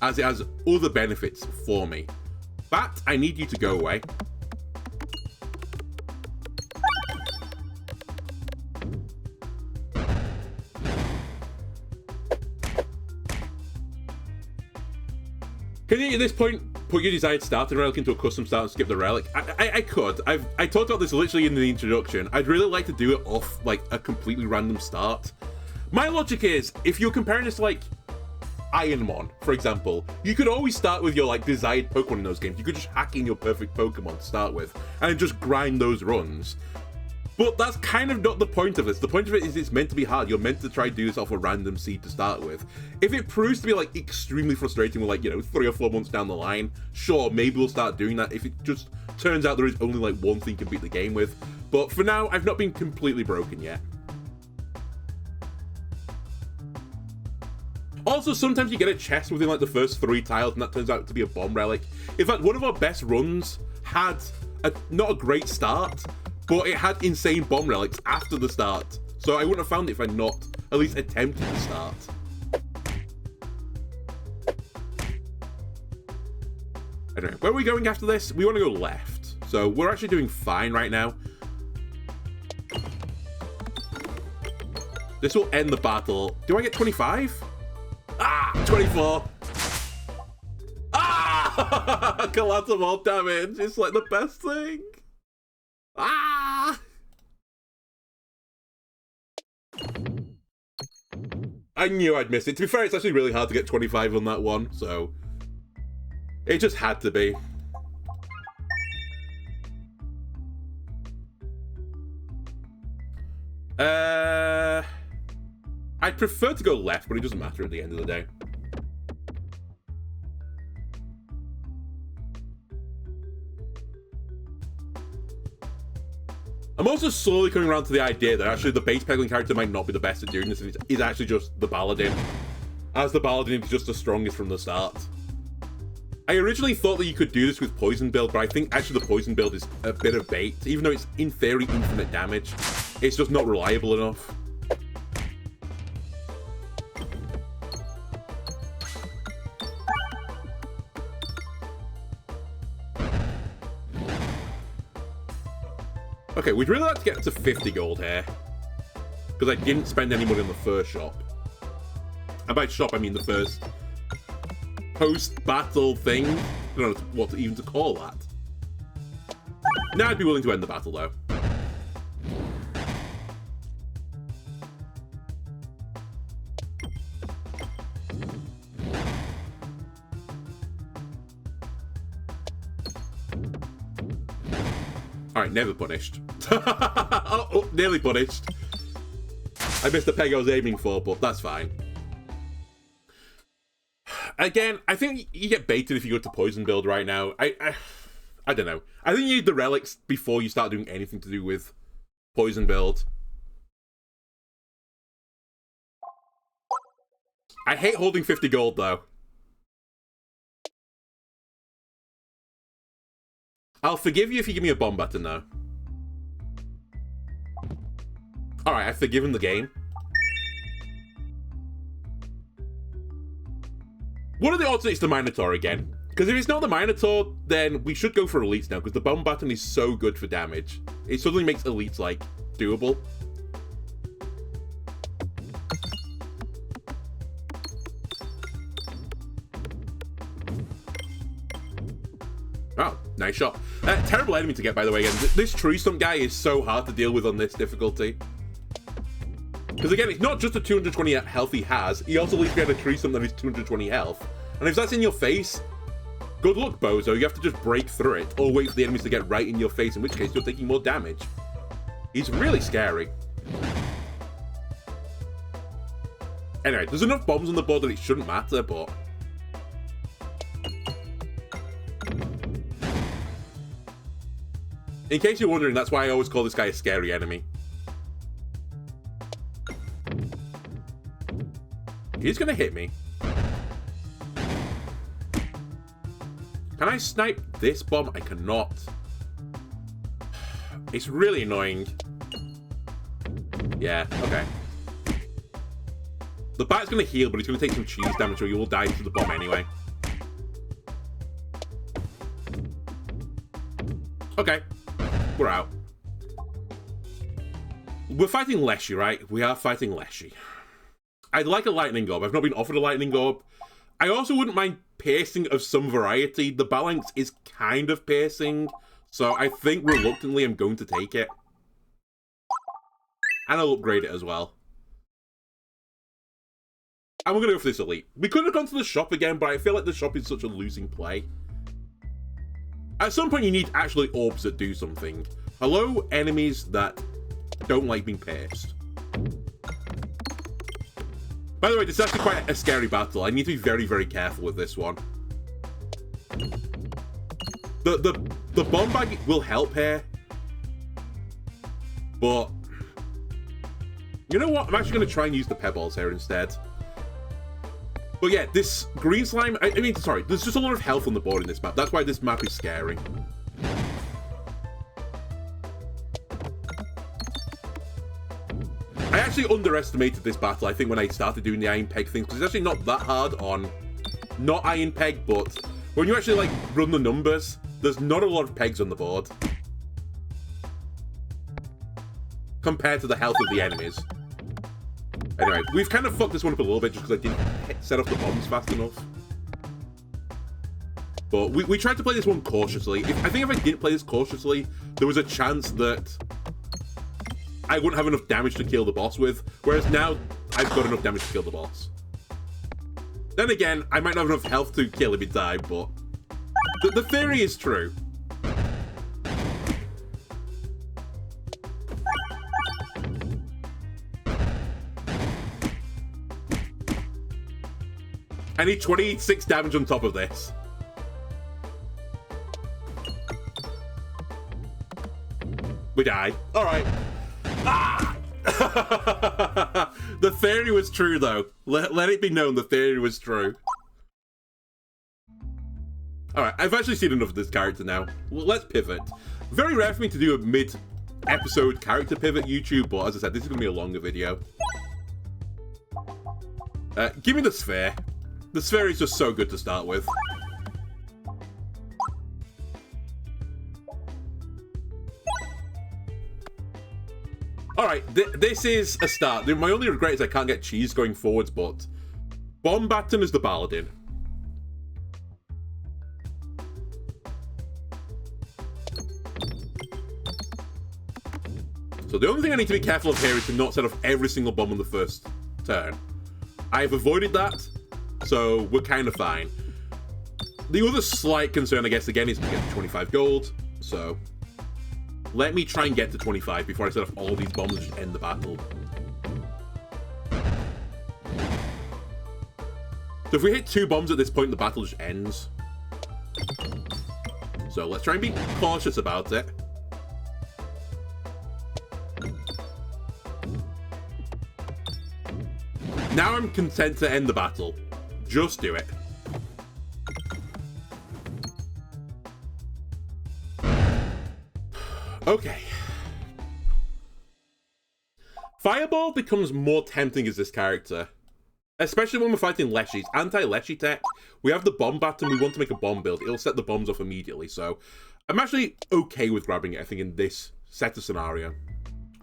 as it has other benefits for me. Bat, I need you to go away. Can you, at this point, put your desired starting relic into a custom start and skip the relic? I could. I talked about this literally in the introduction. I'd really like to do it off, like, a completely random start. My logic is, if you're comparing this to, like, Ironmon, for example, you could always start with your, like, desired Pokemon in those games. You could just hack in your perfect Pokemon to start with, and just grind those runs. But that's kind of not the point of this. The point of it is it's meant to be hard. You're meant to try to do this off a random seed to start with. If it proves to be, like, extremely frustrating with, like, you know, 3 or 4 months down the line, sure, maybe we'll start doing that if it just turns out there is only, like, one thing you can beat the game with. But for now, I've not been completely broken yet. Also, sometimes you get a chest within, like, the first 3 tiles, and that turns out to be a bomb relic. In fact, one of our best runs had not a great start, but it had insane bomb relics after the start. So I wouldn't have found it if I'd not at least attempted to start. Anyway, where are we going after this? We want to go left. So we're actually doing fine right now. This will end the battle. Do I get 25? Ah! 24! Ah! Collateral damage! It's like the best thing! Ah! I knew I'd miss it. To be fair, it's actually really hard to get 25 on that one, so it just had to be. I'd prefer to go left, but it doesn't matter at the end of the day. I'm also slowly coming around to the idea that actually the base pegging character might not be the best at doing this, and it's actually just the Paladin, as the Paladin is just the strongest from the start. I originally thought that you could do this with Poison build, but I think actually the Poison build is a bit of bait. Even though it's in theory infinite damage, it's just not reliable enough. Okay, we'd really like to get to 50 gold here, because I didn't spend any money on the first shop. And by shop, I mean the first post-battle thing. I don't know what even to call that. Now I'd be willing to end the battle, though. Alright, never punished. Oh, nearly punished. I missed the peg I was aiming for, but that's fine. Again, I think you get baited if you go to poison build right now. I don't know. I think you need the relics before you start doing anything to do with poison build. I hate holding 50 gold, though. I'll forgive you if you give me a bomb button, though. Alright, I've forgiven the game. What are the odds that it's the Minotaur again? Because if it's not the Minotaur, then we should go for elites now, because the bomb button is so good for damage. It suddenly makes elites, like, doable. Oh, nice shot. Terrible enemy to get, by the way. Again, this tree stump guy is so hard to deal with on this difficulty. Because again, it's not just the 220 health he has, he also leaves behind a tree stump that is 220 health. And if that's in your face, good luck, bozo. You have to just break through it, or wait for the enemies to get right in your face, in which case you're taking more damage. He's really scary. Anyway, there's enough bombs on the board that it shouldn't matter, but... in case you're wondering, that's why I always call this guy a scary enemy. He's gonna hit me. Can I snipe this bomb? I cannot. It's really annoying. Yeah, okay. The bat's gonna heal, but he's gonna take some cheese damage or you will die to the bomb anyway. Okay. We're out. We're fighting Leshy, right? We are fighting Leshy. I'd like a lightning orb. I've not been offered a lightning orb. I also wouldn't mind piercing of some variety. The balance is kind of piercing, so I think reluctantly I'm going to take it. And I'll upgrade it as well. And we're going to go for this elite. We could have gone to the shop again, but I feel like the shop is such a losing play. At some point you need actually orbs that do something. Hello, enemies that don't like being pierced. By the way, this is actually quite a scary battle. I need to be very, very careful with this one. The bomb bag will help here. But... you know what? I'm actually going to try and use the pebbles here instead. But yeah, this green slime... I mean, sorry. There's just a lot of health on the board in this map. That's why this map is scary. I actually underestimated this battle, I think, when I started doing the IronPeg thing, because it's actually not that hard on not IronPeg, but when you actually, like, run the numbers, there's not a lot of pegs on the board. Compared to the health of the enemies. Anyway, we've kind of fucked this one up a little bit just because I didn't set off the bombs fast enough. But we tried to play this one cautiously. I think if I didn't play this cautiously, there was a chance that I wouldn't have enough damage to kill the boss with, whereas now I've got enough damage to kill the boss. Then again, I might not have enough health to kill him in time, but the theory is true. I need 26 damage on top of this. We die. Alright. Ah! The theory was true, though. Let it be known the theory was true. Alright, I've actually seen enough of this character now. Let's pivot. Very rare for me to do a mid-episode character pivot YouTube, but as I said, this is going to be a longer video. Give me the sphere. The sphere is just so good to start with. Alright, this is a start. My only regret is I can't get cheese going forwards, but Baton is the Paladin. So the only thing I need to be careful of here is to not set off every single bomb on the first turn. I've avoided that, so we're kind of fine. The other slight concern, I guess, again, is to get 25 gold, so... Let me try and get to 25 before I set off all these bombs and just end the battle. So if we hit 2 bombs at this point, the battle just ends. So let's try and be cautious about it. Now I'm content to end the battle. Just do it. Okay. Fireball becomes more tempting as this character. Especially when we're fighting Leshies. Anti-Leshy tech. We have the bomb baton, we want to make a bomb build. It'll set the bombs off immediately, so I'm actually okay with grabbing it, I think, in this set of scenario.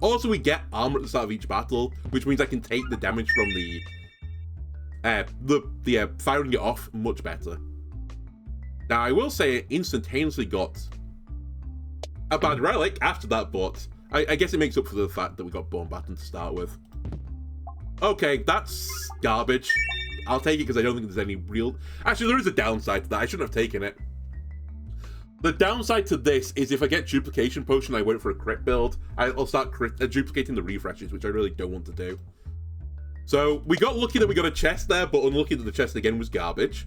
Also, we get armor at the start of each battle, which means I can take the damage from the firing it off much better. Now, I will say it instantaneously got a bad relic after that, but I guess it makes up for the fact that we got bomb baton to start with. Okay, that's garbage. I'll take it because I don't think there's any real... Actually, there is a downside to that. I shouldn't have taken it. The downside to this is if I get duplication potion and I went for a crit build, I'll start duplicating the refreshes, which I really don't want to do. So, we got lucky that we got a chest there, but unlucky that the chest again was garbage.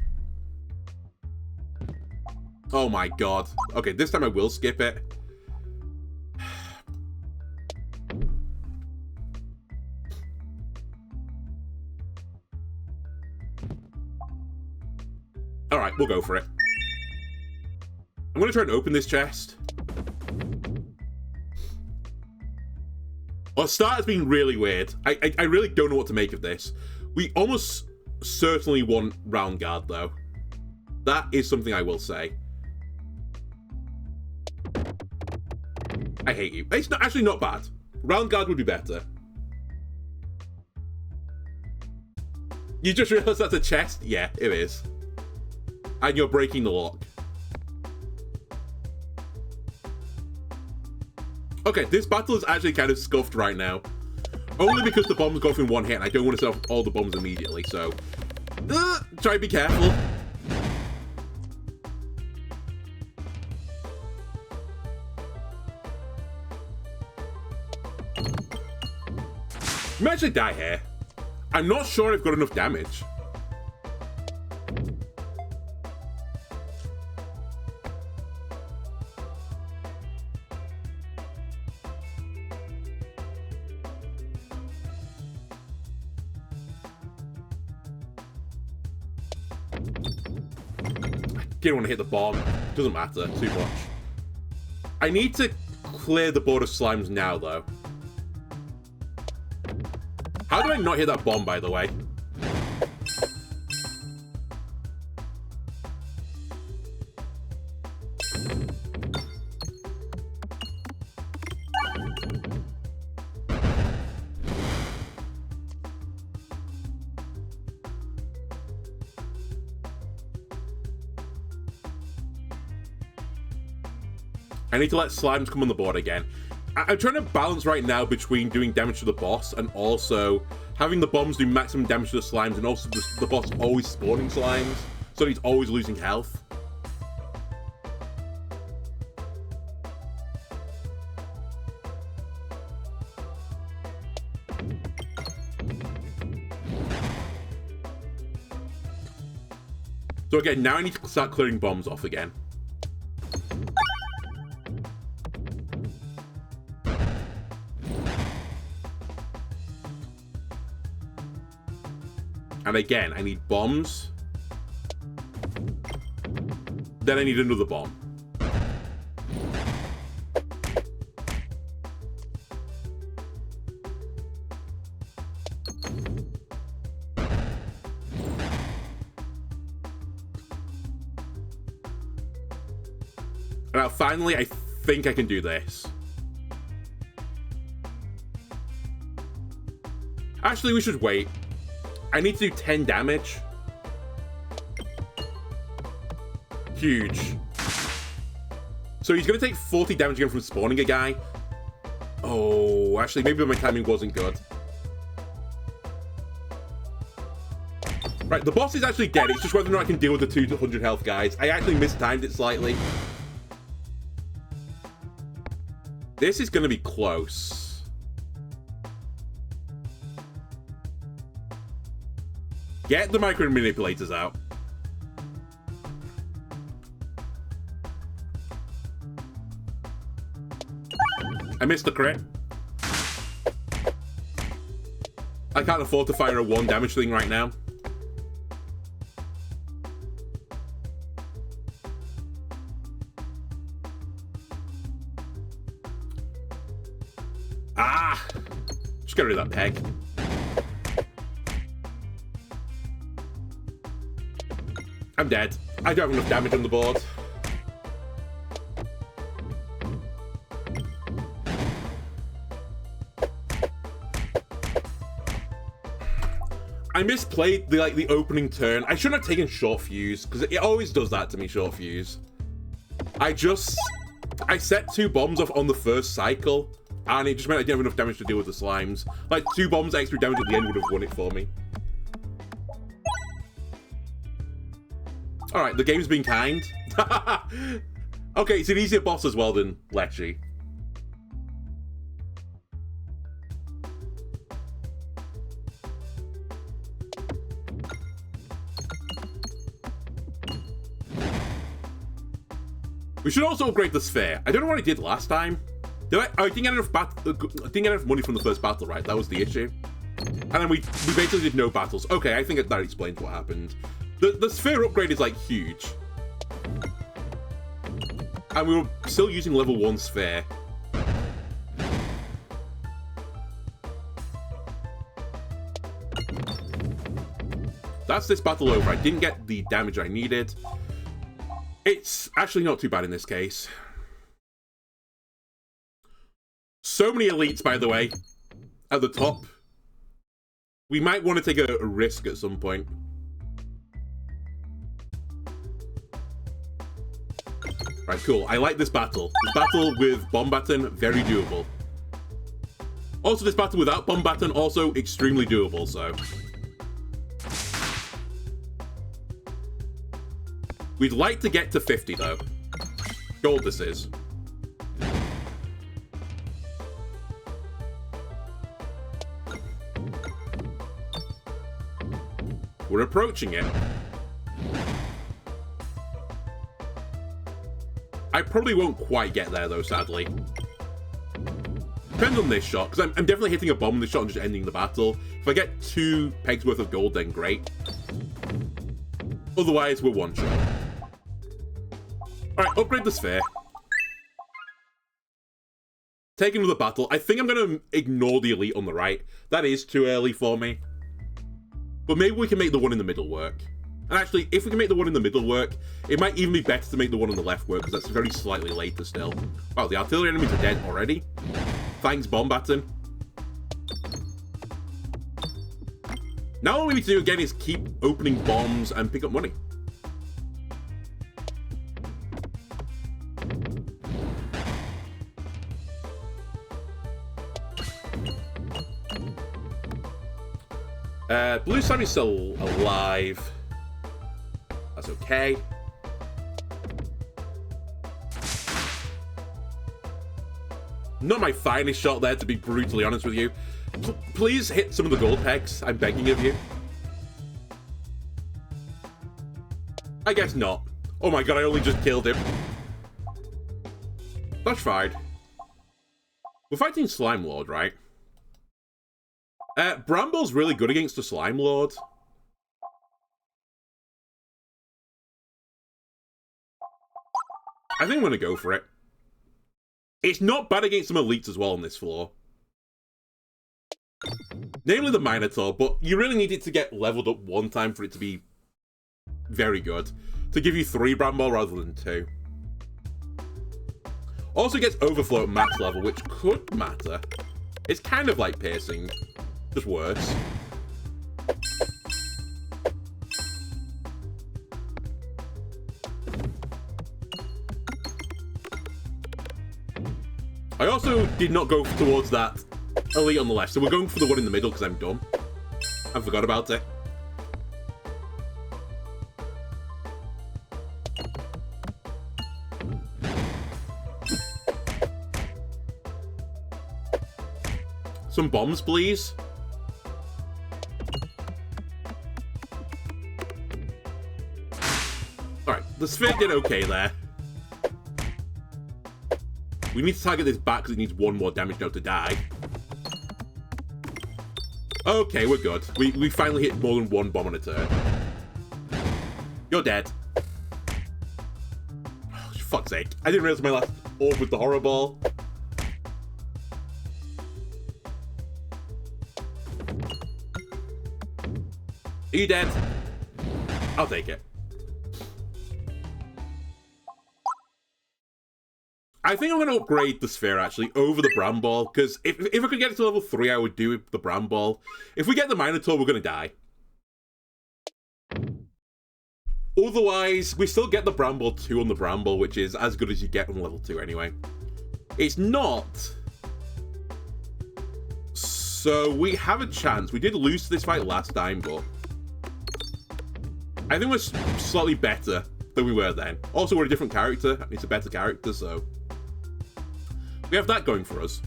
Oh my god. Okay, this time I will skip it. Alright, we'll go for it. I'm going to try and open this chest. Our start has been really weird. I really don't know what to make of this. We almost certainly want round guard, though. That is something I will say. I hate you. It's actually not bad. Round guard would be better. You just realised that's a chest? Yeah, it is. And you're breaking the lock. Okay, this battle is actually kind of scuffed right now. Only because the bombs go off in one hit and I don't want to set off all the bombs immediately, so... try and be careful. I may actually die here. I'm not sure I've got enough damage. Didn't want to hit the bomb. Doesn't matter too much. I need to clear the board of slimes now, though. How do I not hit that bomb, by the way? I need to let slimes come on the board again. I'm trying to balance right now between doing damage to the boss and also having the bombs do maximum damage to the slimes and also the boss always spawning slimes, so he's always losing health. So again, now I need to start clearing bombs off again. And again, I need bombs. Then I need another bomb. Now, finally, I think I can do this. Actually, we should wait. I need to do 10 damage. Huge. So he's going to take 40 damage again from spawning a guy. Oh, actually, maybe my timing wasn't good. Right, the boss is actually dead. It's just whether or not I can deal with the 200 health guys. I actually mistimed it slightly. This is going to be close. Get the micro manipulators out. I missed the crit. I can't afford to fire a 1 damage thing right now. Ah! Just get rid of that peg. I'm dead. I don't have enough damage on the board. I misplayed the opening turn. I shouldn't have taken short fuse, because it always does that to me, short fuse. I set 2 bombs off on the first cycle, and it just meant I didn't have enough damage to deal with the slimes. Like, 2 bombs extra damage at the end would have won it for me. Alright, the game's been kind. Okay, it's an easier boss as well than Lecce. We should also upgrade the sphere. I don't know what I did last time. I didn't get enough money from the first battle, right? That was the issue. And then we basically did no battles. Okay, I think that explains what happened. The sphere upgrade is like huge. And we were still using level 1 sphere. That's this battle over. I didn't get the damage I needed. It's actually not too bad in this case. So many elites, by the way, at the top. We might want to take a risk at some point. Right, cool. I like this battle. This battle with Bomb Baton, very doable. Also, this battle without Bomb Baton, also extremely doable, so... We'd like to get to 50, though. Gold this is. We're approaching it. I probably won't quite get there, though, sadly. Depends on this shot, because I'm definitely hitting a bomb in this shot and just ending the battle. If I get 2 pegs worth of gold, then great. Otherwise, we're one shot. Alright, upgrade the sphere. Take another battle. I think I'm going to ignore the elite on the right. That is too early for me. But maybe we can make the one in the middle work. And actually, if we can make the one in the middle work, it might even be better to make the one on the left work, because that's very slightly later still. Wow, the artillery enemies are dead already. Thanks, Bomb Baton. Now all we need to do again is keep opening bombs and pick up money. Blue Sammy's still alive. That's okay. Not my finest shot there, to be brutally honest with you. Please hit some of the gold pegs, I'm begging of you. I guess not. Oh my god, I only just killed him. That's fine. We're fighting Slime Lord, right? Bramble's really good against the Slime Lord. I think I'm going to go for it. It's not bad against some elites as well on this floor. Namely the Minotaur, but you really need it to get leveled up 1 time for it to be very good. To give you 3 Bramble rather than 2. Also gets Overflow at max level, which could matter. It's kind of like Piercing, just worse. I also did not go towards that elite on the left, so we're going for the one in the middle because I'm dumb. I forgot about it. Some bombs, please. Alright, the sphere did okay there. We need to target this back because it needs 1 more damage now to die. Okay, we're good. We finally hit more than 1 bomb on a turn. You're dead. Oh, for fuck's sake. I didn't realize my last orb was the horror ball. Are you dead? I'll take it. I think I'm going to upgrade the sphere, actually, over the Bramble, because if I could get it to level 3, I would do the Bramble. If we get the Minotaur, we're going to die. Otherwise, we still get the Bramble 2 on the Bramble, which is as good as you get on level 2 anyway. It's not. So, we have a chance. We did lose this fight last time, but I think we're slightly better than we were then. Also, we're a different character, and it's a better character, so we have that going for us.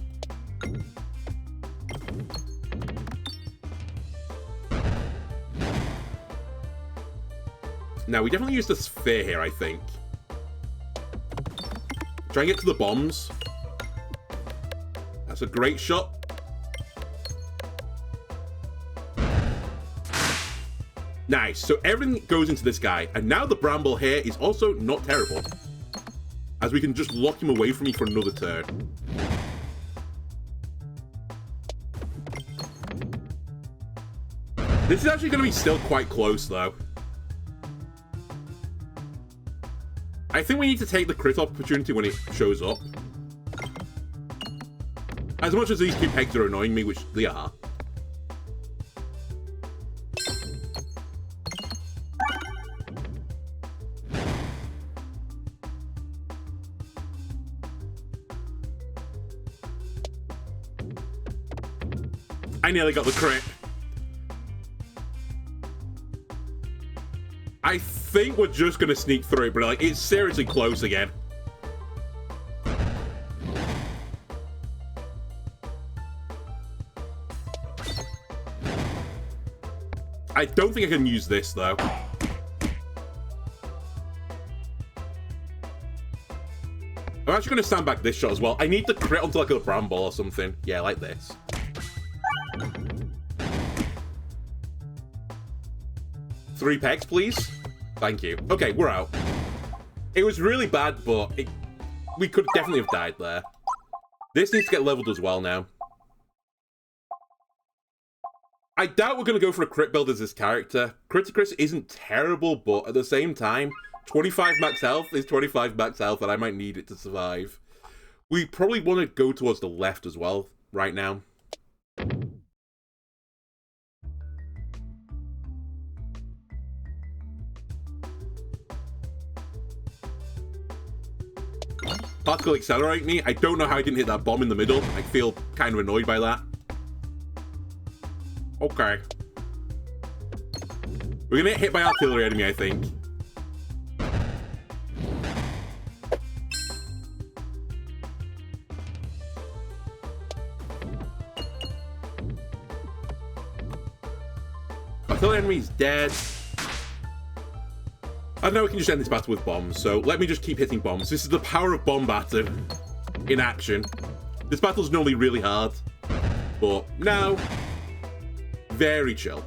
Now, we definitely use the sphere here, I think. Try and get to the bombs. That's a great shot. Nice. So everything goes into this guy. And now the Bramble here is also not terrible, as we can just lock him away from me for another turn. This is actually going to be still quite close, though. I think we need to take the crit opportunity when it shows up. As much as these 2 pegs are annoying me, which they are. I nearly got the crit. I think we're just going to sneak through it, but like, it's seriously close again. I don't think I can use this, though. I'm actually going to stand back this shot as well. I need the crit onto like a Bramble or something. Yeah, like this. Three pegs, please. Thank you. Okay, we're out. It was really bad, but we could definitely have died there. This needs to get leveled as well now. I doubt we're going to go for a crit build as this character. Criticus isn't terrible, but at the same time, 25 max health is 25 max health, and I might need it to survive. We probably want to go towards the left as well right now. Particle accelerate me. I don't know how I didn't hit that bomb in the middle. I feel kind of annoyed by that. Okay. We're gonna get hit by artillery enemy, I think. Artillery enemy's dead. I know we can just end this battle with bombs, so let me just keep hitting bombs. This is the power of bomb Baton in action. This battle's normally really hard, but now, very chill.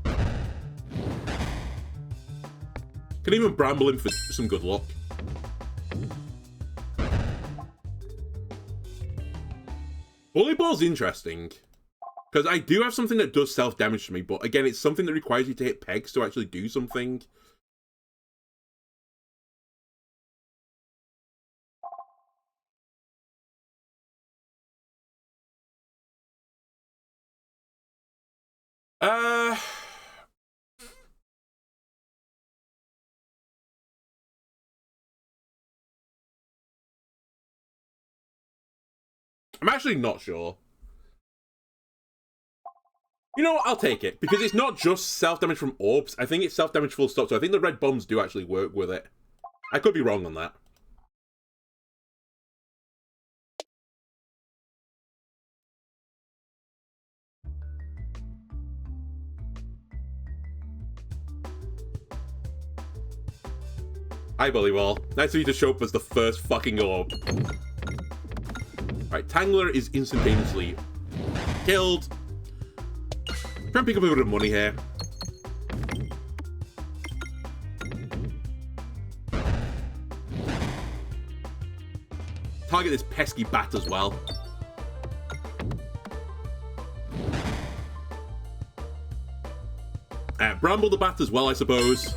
Can even bramble him for some good luck. Volleyball's interesting, because I do have something that does self-damage to me, but again, it's something that requires you to hit pegs to actually do something. I'm actually not sure. You know what? I'll take it, because it's not just self-damage from orbs. I think it's self-damage full stop, so I think the red bombs do actually work with it. I could be wrong on that. I believe all. Nice of you to show up as the first fucking orb. Alright, Tangler is instantaneously killed. Try and pick up a bit of money here. Target this pesky bat as well. Bramble the bat as well, I suppose.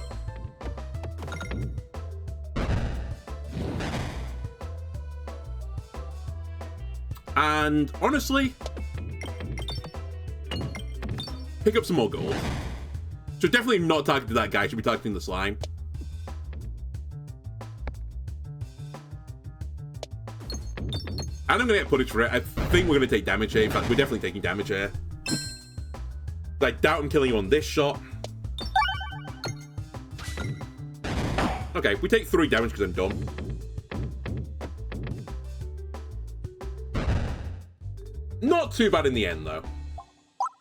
And honestly, pick up some more gold. Should definitely not target that guy, should be targeting the slime. And I'm gonna get punished for it. I think we're gonna take damage here. In fact, we're definitely taking damage here. I doubt I'm killing him on this shot. Okay, we take 3 damage because I'm dumb. Not too bad in the end, though.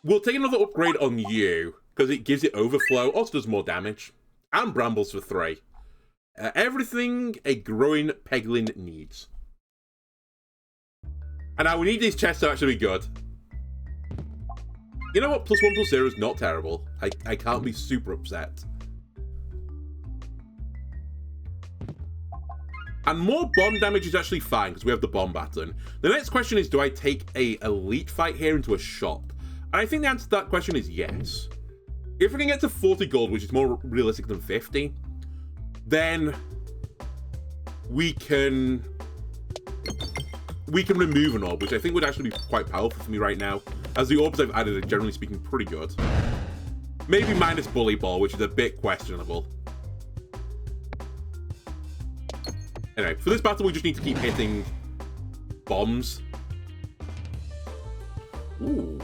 We'll take another upgrade on you, because it gives it overflow, also does more damage. And brambles for 3. Everything a growing peglin needs. And now we need these chests to actually be good. You know what? +1/+0 is not terrible. I can't be super upset. And more bomb damage is actually fine, because we have the bomb baton. The next question is, do I take a elite fight here into a shop? And I think the answer to that question is yes. If we can get to 40 gold, which is more realistic than 50, then we can remove an orb, which I think would actually be quite powerful for me right now, as the orbs I've added are generally speaking pretty good. Maybe minus Bully Ball, which is a bit questionable. Anyway, for this battle we just need to keep hitting bombs. Ooh.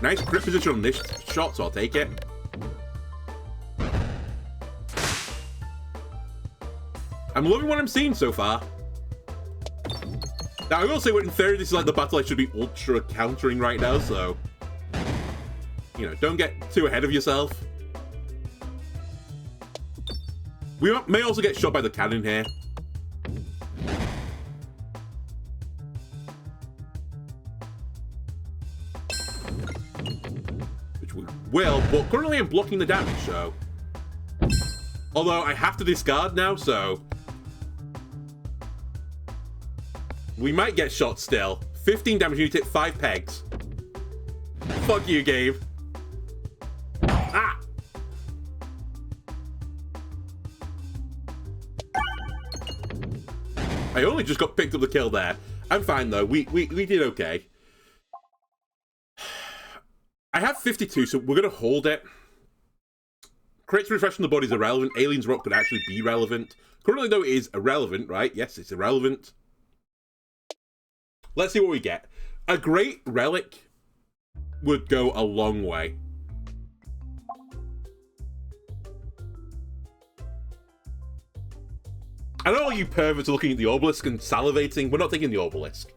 Nice grip position on this shot, so I'll take it. I'm loving what I'm seeing so far. Now, I will say, in theory, this is like the battle I should be ultra countering right now, so... You know, don't get too ahead of yourself. We may also get shot by the cannon here. Which we will, but currently I'm blocking the damage, so... Although, I have to discard now, so... We might get shot still. 15 damage, you need to hit 5 pegs. Fuck you, Gabe. Ah! I only just got picked up the kill there. I'm fine, though. We did okay. I have 52, so we're going to hold it. Crits refresh on the body is irrelevant. Alien's Rock could actually be relevant. Currently, though, it is irrelevant, right? Yes, it's irrelevant. Let's see what we get. A great relic would go a long way. I know all you perverts are looking at the obelisk and salivating. We're not taking the obelisk.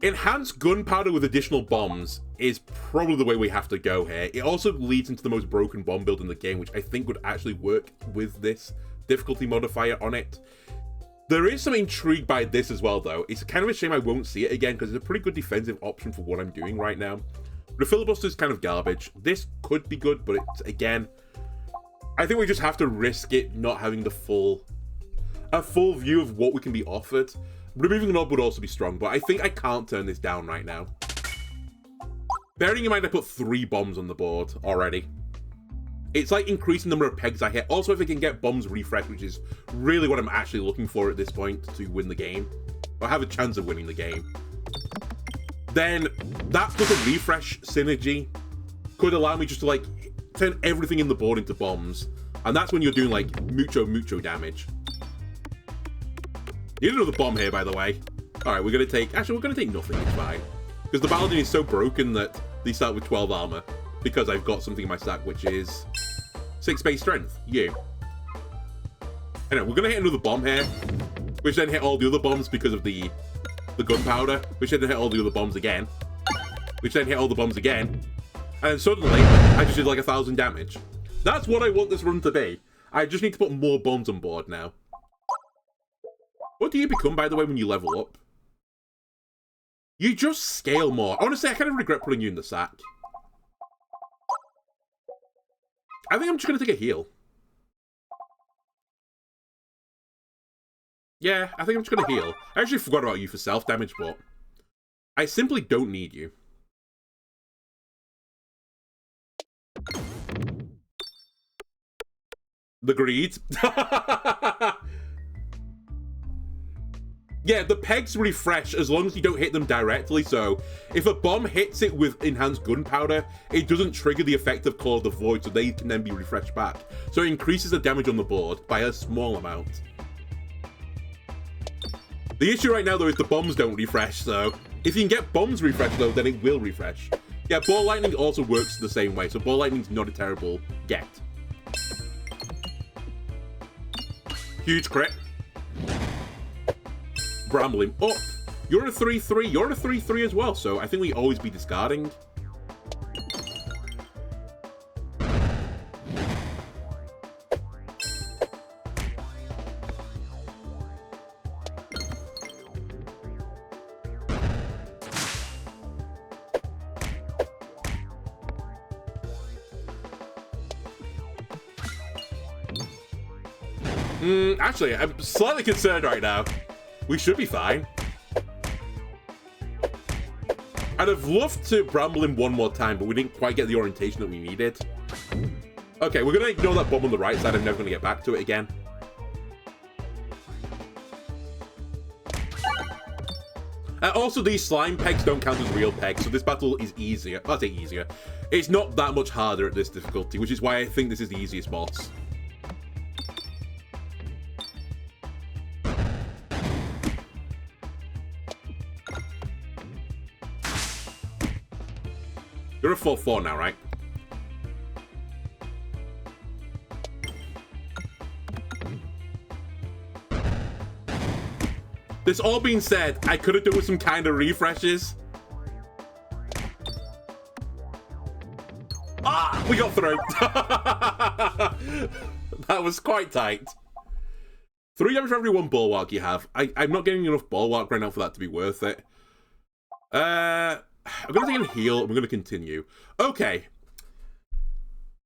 Enhanced gunpowder with additional bombs is probably the way we have to go here. It also leads into the most broken bomb build in the game, which I think would actually work with this difficulty modifier on it. There is some intrigue by this as well, though. It's kind of a shame I won't see it again, because it's a pretty good defensive option for what I'm doing right now. The filibuster is kind of garbage. This could be good, but it's, again, I think we just have to risk it not having a full view of what we can be offered. Removing an orb would also be strong, but I think I can't turn this down right now. Bearing in mind I put 3 bombs on the board already. It's like increasing the number of pegs I hit. Also, if I can get bombs refreshed, which is really what I'm actually looking for at this point to win the game, or have a chance of winning the game, then that plus a refresh synergy could allow me just to, like, turn everything in the board into bombs. And that's when you're doing, like, mucho damage. Need another bomb here, by the way. Alright, we're going to take... Actually, we're going to take nothing. It's fine. Because the Paladin is so broken that they start with 12 armor. Because I've got something in my stack, which is 6 base strength. You. Anyway, we're going to hit another bomb here. Which then hit all the other bombs because of the gunpowder. Which then hit all the other bombs again. Which then hit all the bombs again. And then suddenly, I just did like 1,000 damage. That's what I want this run to be. I just need to put more bombs on board now. What do you become, by the way, when you level up? You just scale more. Honestly, I kind of regret putting you in the sack. I think I'm just going to take a heal. Yeah, I think I'm just going to heal. I actually forgot about you for self-damage, but I simply don't need you. The greed. Yeah, the pegs refresh as long as you don't hit them directly, so if a bomb hits it with enhanced gunpowder, it doesn't trigger the effect of Call of the Void, so they can then be refreshed back. So it increases the damage on the board by a small amount. The issue right now, though, is the bombs don't refresh, so if you can get bombs refreshed, though, then it will refresh. Yeah, Ball Lightning also works the same way, so Ball Lightning's not a terrible get. Huge crit. Bramble him up. You're a 3-3. You're a 3-3 as well, so I think we always be discarding. Actually, I'm slightly concerned right now. We should be fine. I'd have loved to bramble him one more time, but we didn't quite get the orientation that we needed. Okay, we're going to ignore that bomb on the right side. I'm never going to get back to it again. Also, these slime pegs don't count as real pegs, so this battle is easier. I'll say easier. It's not that much harder at this difficulty, which is why I think this is the easiest boss. You're a 4-4 now, right? This all being said, I could have done with some kind of refreshes. Ah! We got through! That was quite tight. 3 damage for every 1 bulwark you have. I'm not getting enough bulwark right now for that to be worth it. I'm going to take a heal, and we're going to continue. Okay.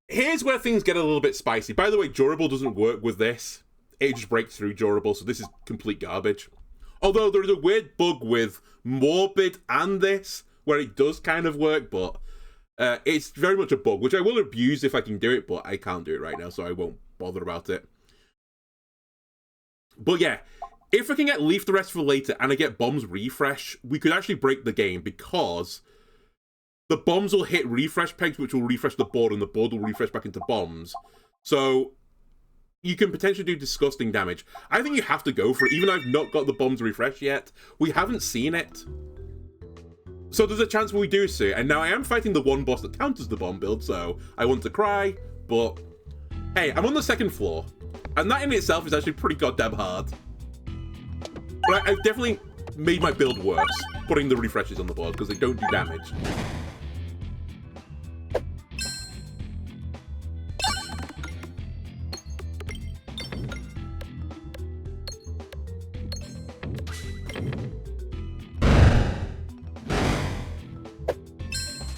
Here's where things get a little bit spicy. By the way, durable doesn't work with this. It just breaks through durable, so this is complete garbage. Although there is a weird bug with morbid and this, where it does kind of work, but it's very much a bug, which I will abuse if I can do it, but I can't do it right now, so I won't bother about it. But yeah. If I can get Leaf the Rest for later and I get bombs refresh, we could actually break the game because the bombs will hit refresh pegs, which will refresh the board, and the board will refresh back into bombs. So you can potentially do disgusting damage. I think you have to go for it, even though I've not got the bombs refresh yet. We haven't seen it. So there's a chance we do see it. And now I am fighting the one boss that counters the bomb build, so I want to cry, but hey, I'm on the 2nd floor. And that in itself is actually pretty goddamn hard. But I've definitely made my build worse, putting the refreshes on the board, because they don't do damage.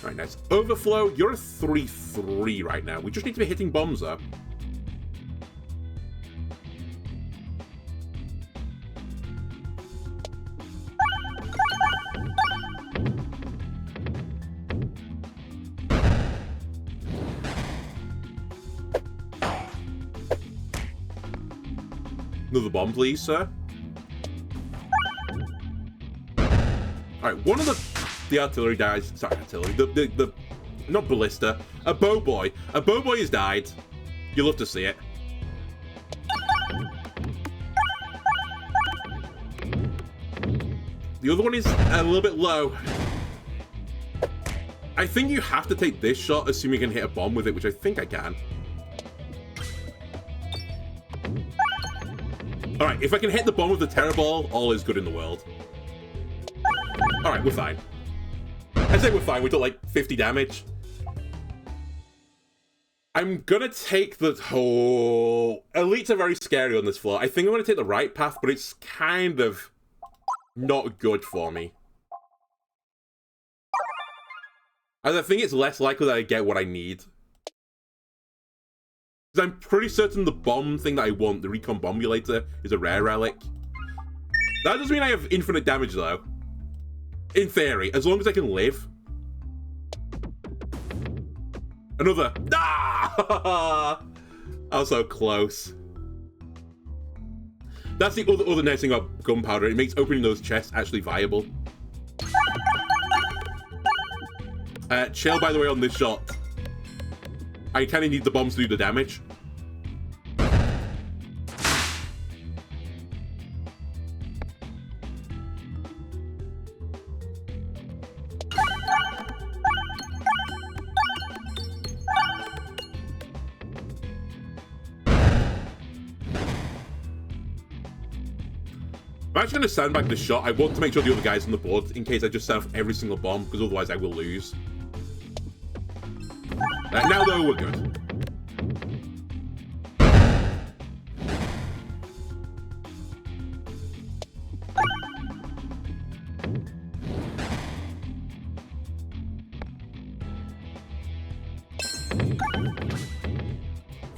Alright, nice. Overflow, you're a 3-3 right now. We just need to be hitting bombs up. Another bomb, please, sir. Alright, one of the artillery dies. Sorry, artillery. The not ballista. A bow boy. A bow boy has died. You'll love to see it. The other one is a little bit low. I think you have to take this shot, assuming you can hit a bomb with it, which I think I can. Alright, if I can hit the bomb with the Terror Ball, all is good in the world. Alright, we're fine. I say we're fine, we took like 50 damage. I'm gonna take the whole... Elites are very scary on this floor. I think I'm gonna take the right path, but it's kind of not good for me. As I think it's less likely that I get what I need. Because I'm pretty certain the bomb thing that I want, the recon bombulator, is a rare relic. That doesn't mean I have infinite damage, though. In theory, as long as I can live. Another. Ah! I was so close. That's the other nice thing about gunpowder. It makes opening those chests actually viable. Chill, by the way, on this shot. I kind of need the bombs to do the damage. I'm actually going to sandbag this shot. I want to make sure the other guy's on the board in case I just set off every single bomb, because otherwise I will lose. Now, though, we're good. I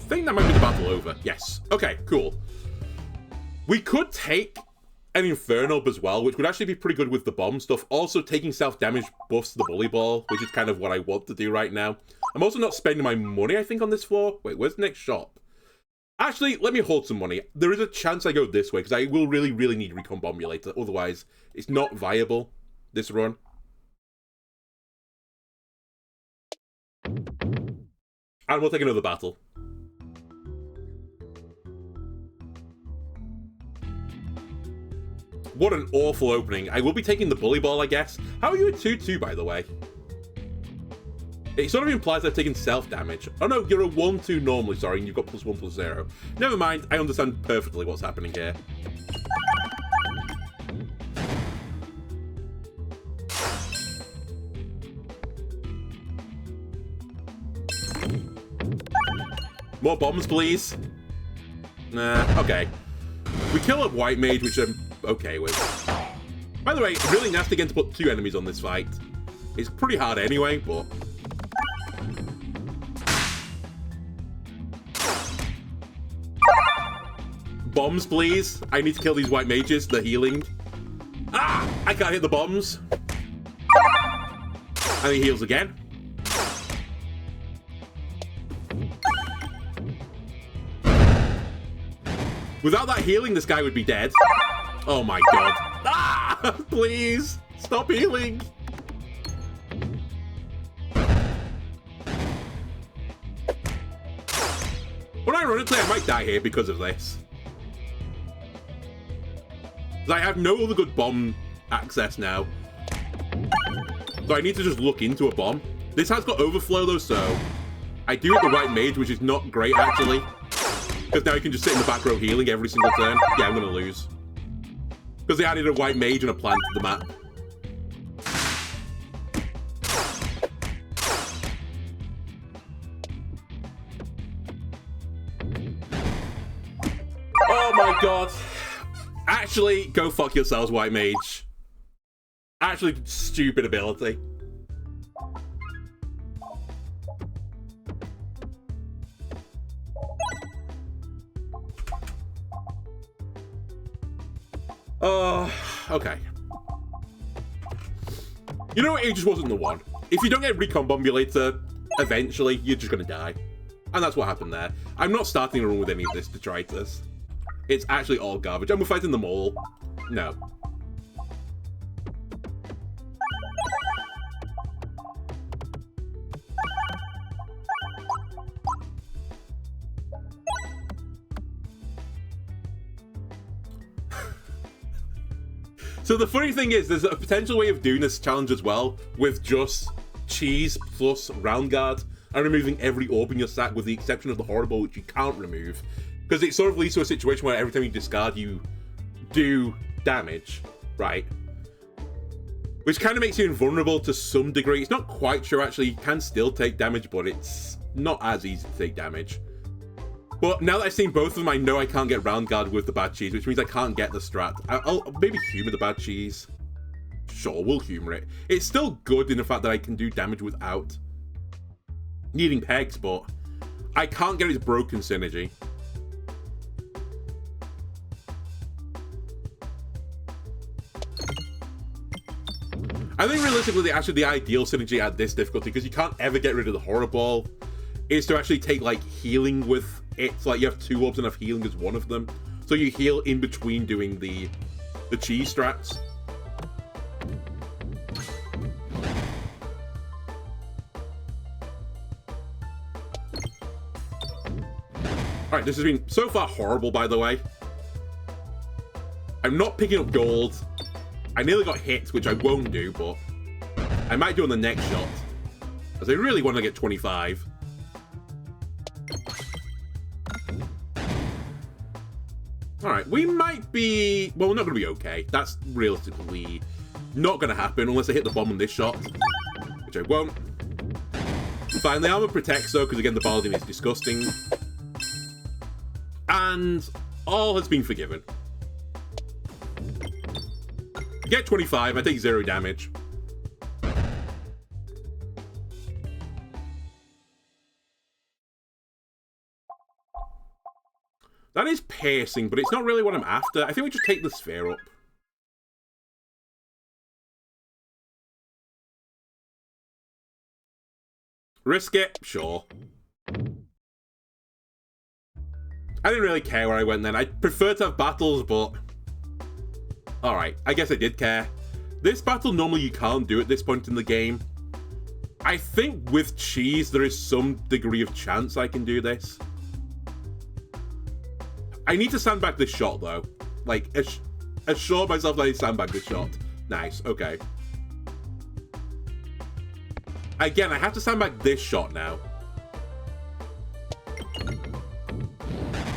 think that might be the battle over. Yes. Okay, cool. We could take an Inferno as well, which would actually be pretty good with the bomb stuff. Also, taking self-damage buffs to the bully ball, which is kind of what I want to do right now. I'm also not spending my money, I think, on this floor. Wait, where's the next shop? Actually, let me hold some money. There is a chance I go this way, because I will really, really need Recon Bombulator. Otherwise, it's not viable, this run. And we'll take another battle. What an awful opening. I will be taking the bully ball, I guess. How are you at 2-2, by the way? It sort of implies I've taken self-damage. Oh no, you're a 1-2 normally, sorry, and you've got +1/+0. Never mind, I understand perfectly what's happening here. More bombs, please. Nah, okay. We kill a white mage, which I'm okay with. By the way, really nasty again to put 2 enemies on this fight. It's pretty hard anyway, but... Bombs, please. I need to kill these white mages. They're healing. Ah! I can't hit the bombs. And he heals again. Without that healing, this guy would be dead. Oh my god. Ah! Please! Stop healing! But ironically, I might die here because of this. I have no other good bomb access now. So I need to just look into a bomb. This has got overflow though, so... I do have the white mage, which is not great actually. Because now you can just sit in the back row healing every single turn. Yeah, I'm gonna lose. Because they added a white mage and a plant to the map. Oh my god. Actually, go fuck yourselves, white mage. Actually, stupid ability. Okay. You know what? It just wasn't the one. If you don't get Recon Bombulator, eventually, you're just gonna die. And that's what happened there. I'm not starting a run with any of this detritus. It's actually all garbage. And we're fighting them all. No. So the funny thing is, there's a potential way of doing this challenge as well, with just cheese plus round guard, and removing every orb in your sack with the exception of the horrible, which you can't remove. Because it sort of leads to a situation where every time you discard, you do damage, right? which kind of makes you invulnerable to some degree. It's not quite sure, actually. You can still take damage, but it's not as easy to take damage. But now that I've seen both of them, I know I can't get round guard with the bad cheese, which means I can't get the strat. I'll maybe humor the bad cheese. Sure, we'll humor it. It's still good in the fact that I can do damage without needing pegs, but I can't get its broken synergy. I think realistically, actually the ideal synergy at this difficulty, because you can't ever get rid of the horror ball, is to actually take like healing with it. So, like you have 2 orbs and have healing as one of them. So you heal in between doing the cheese strats. Alright, this has been so far horrible, by the way. I'm not picking up gold. I nearly got hit, which I won't do, but I might do on the next shot, as I really want to get 25. Alright, we might be... Well, we're not going to be okay. That's realistically not going to happen unless I hit the bomb on this shot, which I won't. Fine, the armor protects, though, because again, the Paladin is disgusting. And all has been forgiven. Get 25, I take 0 damage. That is piercing, but it's not really what I'm after. I think we just take the sphere up. Risk it? Sure. I didn't really care where I went then. I prefer to have battles, but... Alright, I guess I did care. This battle, normally you can't do at this point in the game. I think with cheese, there is some degree of chance I can do this. I need to sandbag this shot, though. Like, assure myself that I sandbag this shot. Nice, okay. Again, I have to sandbag this shot now.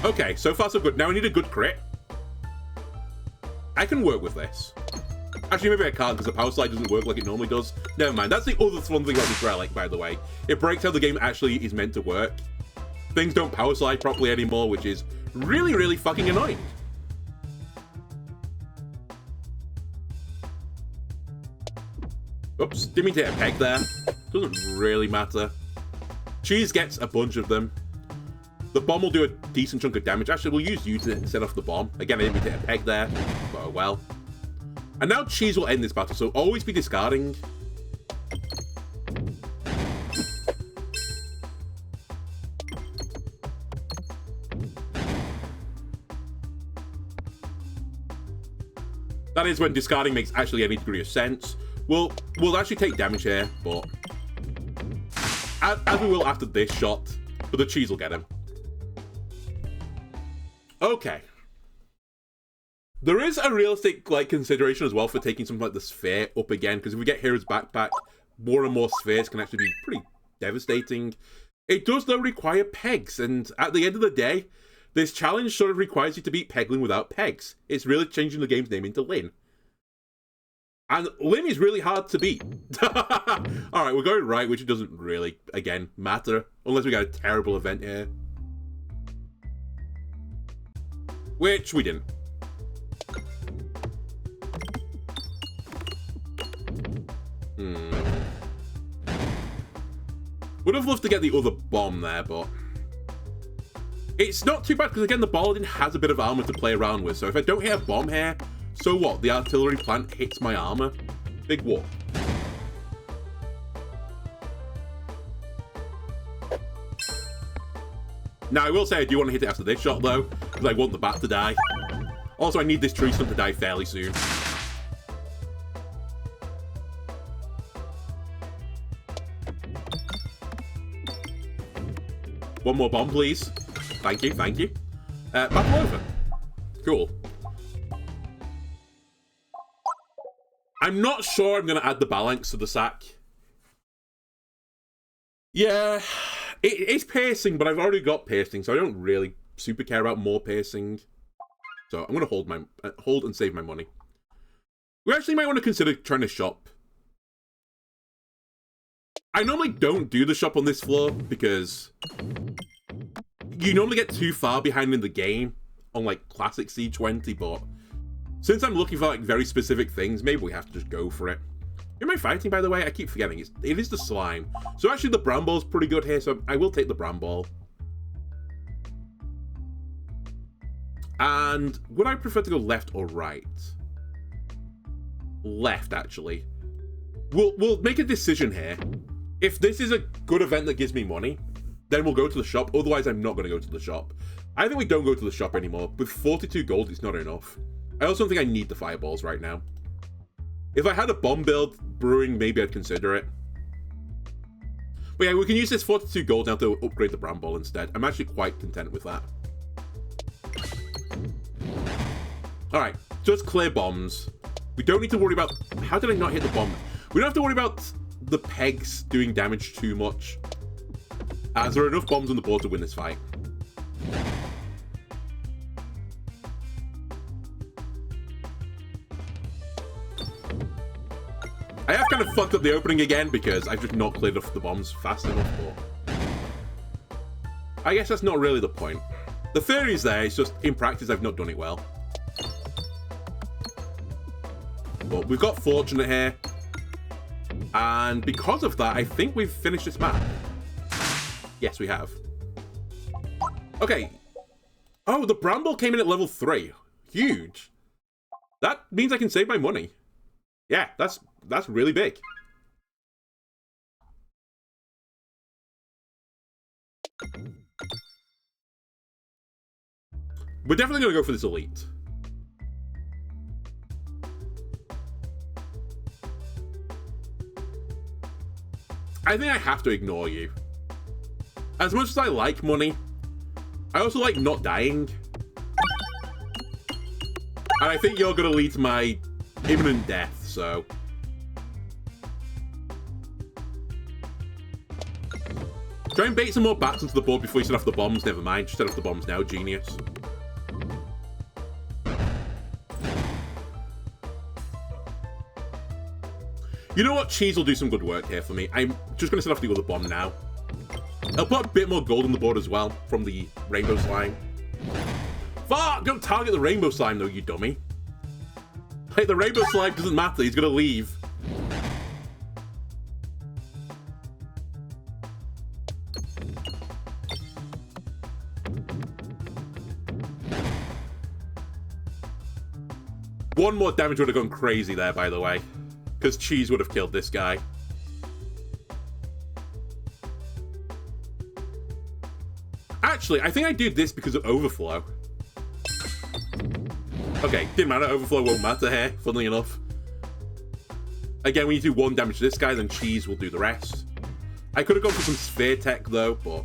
Okay, so far so good. Now I need a good crit. I can work with this. Actually, maybe I can't because the power slide doesn't work like it normally does. Never mind. That's the other fun thing about this relic, by the way. It breaks how the game actually is meant to work. Things don't power slide properly anymore, which is really, really fucking annoying. Oops, didn't mean to hit a peg there. Doesn't really matter. Cheese gets a bunch of them. The bomb will do a decent chunk of damage. Actually, we'll use you to set off the bomb. Again, I didn't mean to hit a peg there, but oh well. And now cheese will end this battle, so always be discarding. That is when discarding makes actually any degree of sense. We'll actually take damage here, but as we will after this shot, but the cheese will get him. Okay. There is a realistic consideration as well for taking something like the sphere up again, because if we get Hero's Backpack, more and more spheres can actually be pretty devastating. It does, though, require pegs, and at the end of the day, this challenge sort of requires you to beat Peglin without pegs. It's really changing the game's name into Lyn. And Lyn is really hard to beat. Alright, we're going right, which doesn't really, again, matter, unless we got a terrible event here. Which we didn't. Would have loved to get the other bomb there, but it's not too bad because again the Paladin has a bit of armor to play around with. So if I don't hit a bomb here, so what? The artillery plant hits my armor. Big whoop. Now I will say I do want to hit it after this shot though, because I want the bat to die. Also, I need this tree stump to die fairly soon. One more bomb, please. Thank you, thank you. Battle over. Cool. I'm not sure I'm going to add the balance to the sack. Yeah, it's piercing, but I've already got piercing, so I don't really super care about more piercing. So I'm going to hold and save my money. We actually might want to consider trying to shop I normally don't do the shop on this floor because you normally get too far behind in the game on like classic C20, but since I'm looking for like very specific things, maybe we have to just go for it. Who am I fighting, by the way? I keep forgetting. It is the slime. So actually the Brambal's pretty good here, so I will take the Bramball. And would I prefer to go left or right? Left, actually. We'll make a decision here. If this is a good event that gives me money, then we'll go to the shop. Otherwise, I'm not going to go to the shop. I think we don't go to the shop anymore. With 42 gold, it's not enough. I also don't think I need the fireballs right now. If I had a bomb build brewing, maybe I'd consider it. But yeah, we can use this 42 gold now to upgrade the Bramball instead. I'm actually quite content with that. Alright, just clear bombs. We don't need to worry about... How did I not hit the bomb? We don't have to worry about the pegs doing damage too much, as there are enough bombs on the board to win this fight. I have kind of fucked up the opening again because I've just not cleared off the bombs fast enough, but I guess that's not really the point. The theory is there, it's just in practice I've not done it well. But we've got Fortunate here. And because of that, I think we've finished this map. Yes, we have. Okay. Oh, the Bramble came in at level 3. Huge. That means I can save my money. Yeah, that's really big. We're definitely going to go for this elite. I think I have to ignore you. As much as I like money, I also like not dying. And I think you're going to lead to my imminent death, so... Try and bait some more bats onto the board before you set off the bombs. Never mind, just set off the bombs now, genius. You know what? Cheese will do some good work here for me. I'm just going to set off the other bomb now. I'll put a bit more gold on the board as well from the rainbow slime. Fuck! Don't target the rainbow slime though, you dummy. Like, the rainbow slime doesn't matter. He's going to leave. One more damage would have gone crazy there, by the way. Because Cheese would have killed this guy. Actually, I think I did this because of Overflow. Okay, didn't matter. Overflow won't matter here, funnily enough. Again, when you do 1 damage to this guy, then Cheese will do the rest. I could have gone for some Sphere Tech, though, but...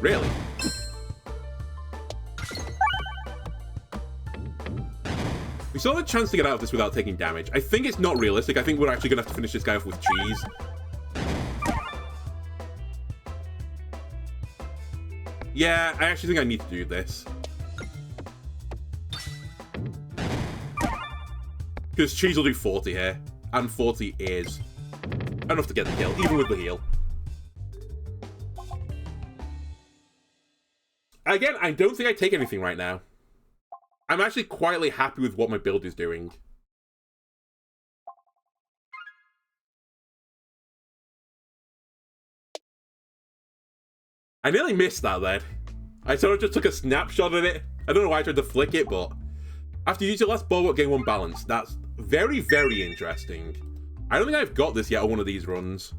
Really? We still have a chance to get out of this without taking damage. I think it's not realistic. I think we're actually going to have to finish this guy off with Cheese. Yeah, I actually think I need to do this. Because Cheese will do 40 here. And 40 is enough to get the kill, even with the heal. Again, I don't think I take anything right now. I'm actually quietly happy with what my build is doing. I nearly missed that then. I sort of just took a snapshot of it. I don't know why I tried to flick it, but after you use your last bulwark, gain 1 balance. That's very, very interesting. I don't think I've got this yet on one of these runs.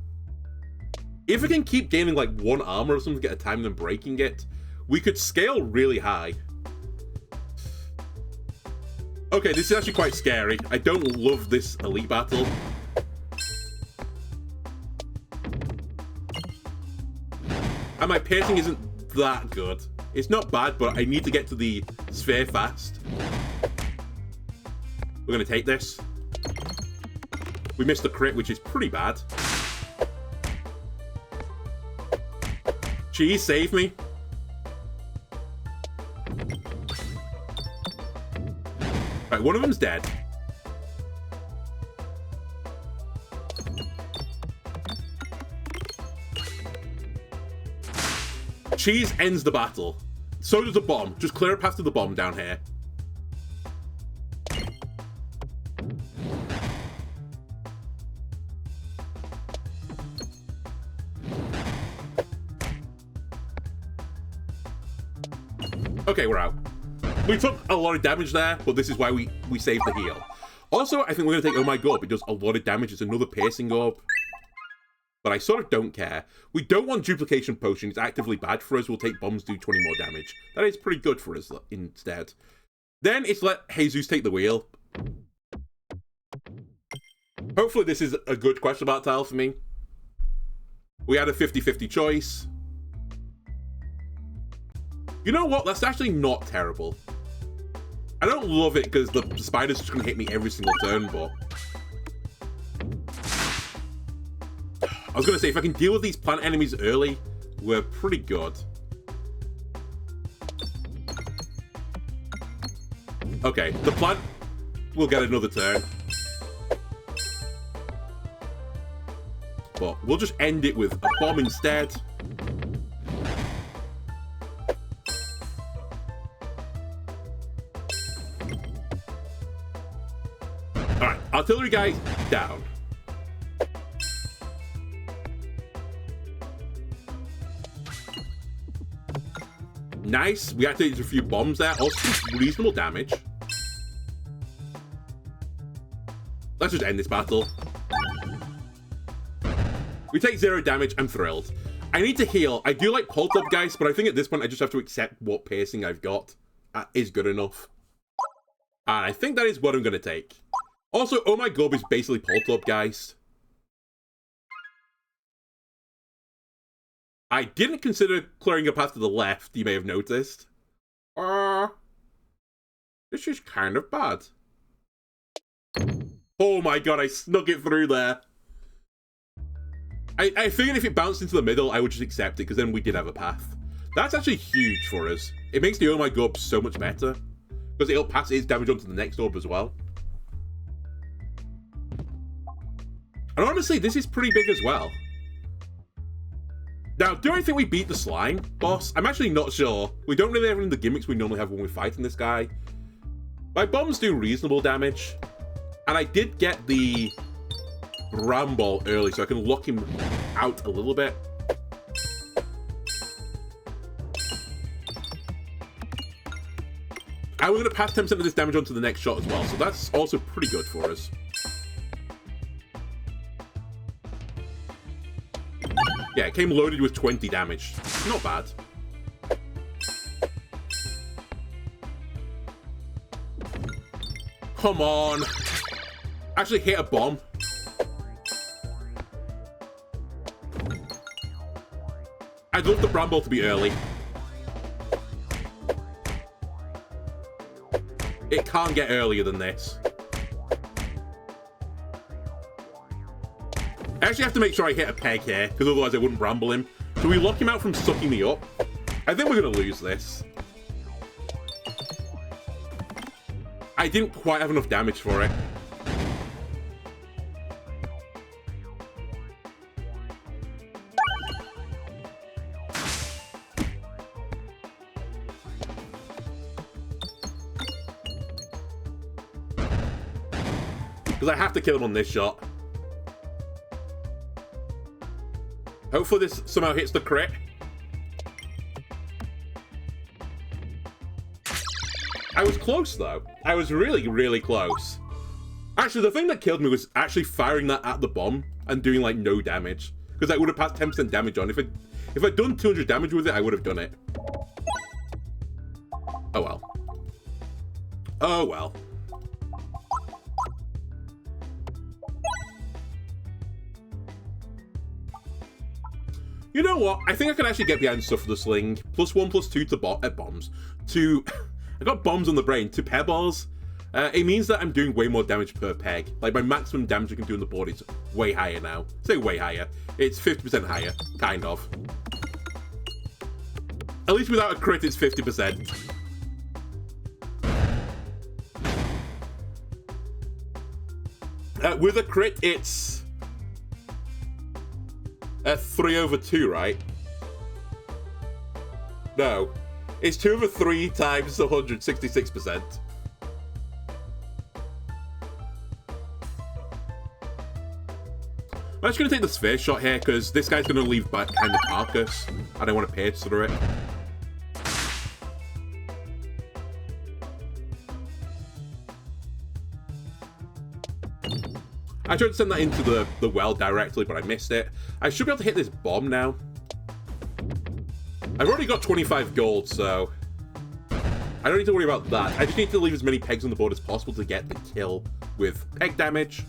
If I can keep gaining like 1 armor or something at a time and then breaking it, we could scale really high. Okay, this is actually quite scary. I don't love this elite battle. And my piercing isn't that good. It's not bad, but I need to get to the sphere fast. We're going to take this. We missed the crit, which is pretty bad. Cheese, save me. Right, one of them's dead. Cheese ends the battle. So does the bomb. Just clear a path to the bomb down here. Okay, we're out. We took a lot of damage there, but this is why we saved the heal. Also, I think we're going to take Oh My Gorb. It does a lot of damage. It's another piercing orb. But I sort of don't care. We don't want duplication potion. It's actively bad for us. We'll take bombs, do 20 more damage. That is pretty good for us instead. Then it's let Jesus take the wheel. Hopefully this is a good question about tile for me. We had a 50-50 choice. You know what? That's actually not terrible. I don't love it because the spider's just going to hit me every single turn, but... I was going to say, if I can deal with these plant enemies early, we're pretty good. Okay, the plant will get another turn. But we'll just end it with a bomb instead. Alright, artillery guy down. Nice. We activated a few bombs there. Also, reasonable damage. Let's just end this battle. We take 0 damage. I'm thrilled. I need to heal. I do like Pulp Up, guys, but I think at this point I just have to accept what piercing I've got. That is good enough. And I think that is what I'm going to take. Also, Oh My Gorb is basically Pulp Up, guys. I didn't consider clearing a path to the left, you may have noticed. This is kind of bad. Oh my god, I snuck it through there. I figured if it bounced into the middle, I would just accept it, because then we did have a path. That's actually huge for us. It makes the Oh My Gorb so much better, because it'll pass its damage on to the next orb as well. And honestly, this is pretty big as well. Now, do I think we beat the slime boss? I'm actually not sure. We don't really have any of the gimmicks we normally have when we're fighting this guy. My bombs do reasonable damage. And I did get the Bramble early, so I can lock him out a little bit. And we're going to pass 10% of this damage on to the next shot as well, so that's also pretty good for us. Yeah, it came loaded with 20 damage. Not bad. Come on. Actually hit a bomb. I'd love the Bramble to be early. It can't get earlier than this. I actually have to make sure I hit a peg here, because otherwise I wouldn't Bramble him. So we lock him out from sucking me up. I think we're going to lose this. I didn't quite have enough damage for it. Because I have to kill him on this shot. Hopefully this somehow hits the crit. I was close, though. I was really, really close. Actually, the thing that killed me was actually firing that at the bomb and doing, like, no damage. Because I would have passed 10% damage on. If I'd done 200 damage with it, I would have done it. Oh, well. Oh, well. You know what? I think I can actually get behind stuff for the sling. +1, +2 to bombs. I got bombs on the brain. To pair balls. It means that I'm doing way more damage per peg. Like, my maximum damage I can do on the board is way higher now. Say way higher. It's 50% higher. Kind of. At least without a crit, it's 50%. With a crit, it's 3/2, right? No. It's 2 over 3 times 166%. I'm just going to take the sphere shot here, because this guy's going to leave behind the carcass. I don't want to page through it. I tried to send that into the well directly, but I missed it. I should be able to hit this bomb now. I've already got 25 gold, so I don't need to worry about that. I just need to leave as many pegs on the board as possible to get the kill with peg damage.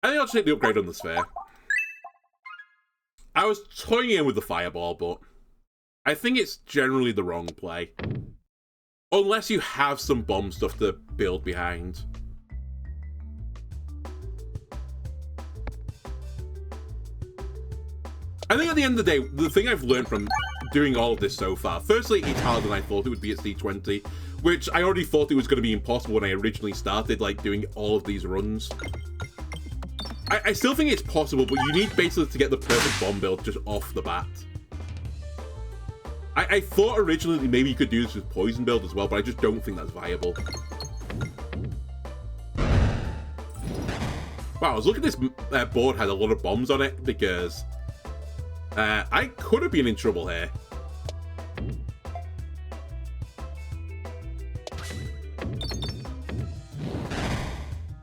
I think I'll just take the upgrade on the sphere. I was toying in with the fireball, but I think it's generally the wrong play. Unless you have some bomb stuff to build behind. I think at the end of the day, the thing I've learned from doing all of this so far, firstly, it's harder than I thought it would be at C20, which I already thought it was going to be impossible when I originally started, like, doing all of these runs. I still think it's possible, but you need basically to get the perfect bomb build just off the bat. I thought originally maybe you could do this with poison build as well, but I just don't think that's viable. Wow, I was looking at this board had a lot of bombs on it, because I could have been in trouble here.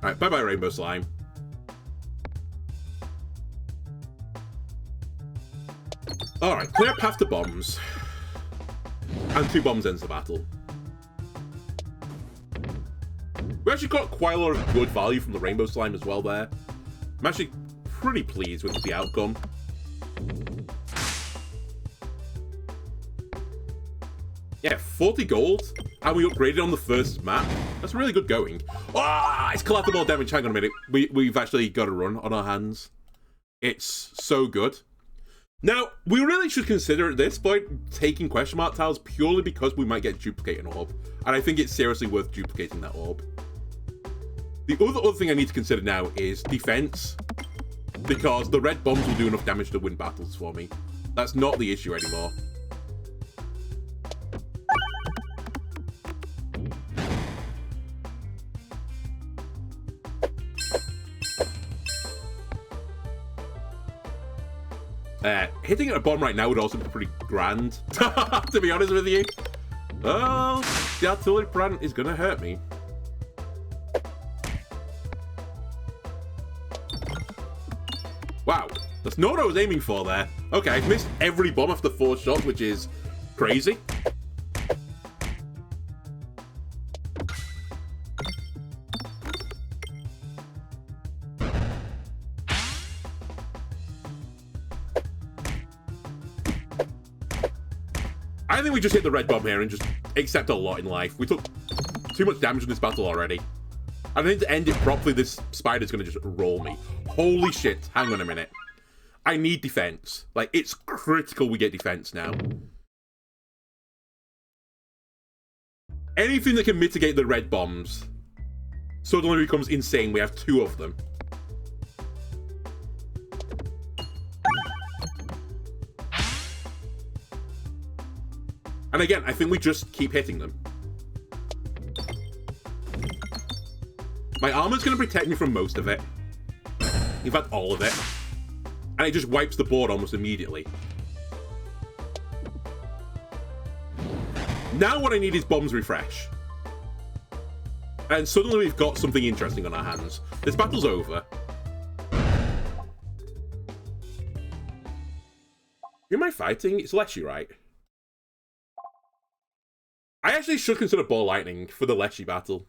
Alright, bye-bye Rainbow Slime. Alright, clear path to bombs. And 2 bombs ends the battle. We actually got quite a lot of good value from the Rainbow Slime as well there. I'm actually pretty pleased with the outcome. Yeah, 40 gold, and we upgraded on the first map. That's really good going. Ah, it's collateral damage. Hang on a minute. We've actually got a run on our hands. It's so good. Now, we really should consider at this point taking question mark tiles purely because we might get duplicating orb. And I think it's seriously worth duplicating that orb. The other thing I need to consider now is defense. Because the red bombs will do enough damage to win battles for me. That's not the issue anymore. Hitting at a bomb right now would also be pretty grand, to be honest with you. Oh, the artillery brand is going to hurt me. Wow, that's not what I was aiming for there. Okay, I've missed every bomb after 4 shots, which is crazy. I think we just hit the red bomb here and just accept a lot in life. We took too much damage in this battle already. I think to end it properly, this spider's going to just roll me. Holy shit, hang on a minute. I need defense. Like, it's critical we get defense now. Anything that can mitigate the red bombs suddenly becomes insane. We have 2 of them. And again, I think we just keep hitting them. My armor's going to protect me from most of it. In fact, all of it. And it just wipes the board almost immediately. Now what I need is bombs refresh. And suddenly we've got something interesting on our hands. This battle's over. Who am I fighting? It's Leshy, right? I actually should consider Ball Lightning for the Leshy battle.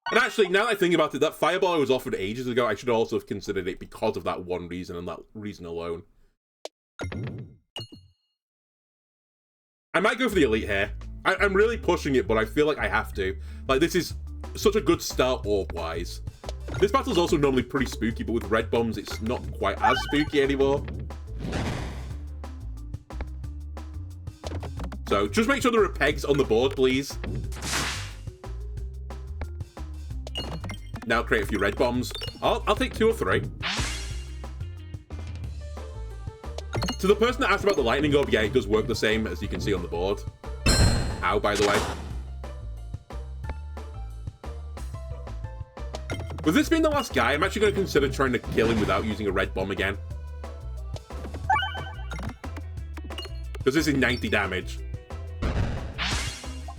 And actually, now that I think about it, that Fireball I was offered ages ago, I should also have considered it because of that one reason and that reason alone. I might go for the Elite here. I'm really pushing it, but I feel like I have to. Like, this is such a good start orb-wise. This battle's also normally pretty spooky, but with red bombs, it's not quite as spooky anymore. So, just make sure there are pegs on the board, please. Now create a few red bombs. I'll take 2 or 3. To the person that asked about the lightning orb, yeah, it does work the same as you can see on the board. Ow, by the way. With this being the last guy, I'm actually going to consider trying to kill him without using a red bomb again. Because this is 90 damage.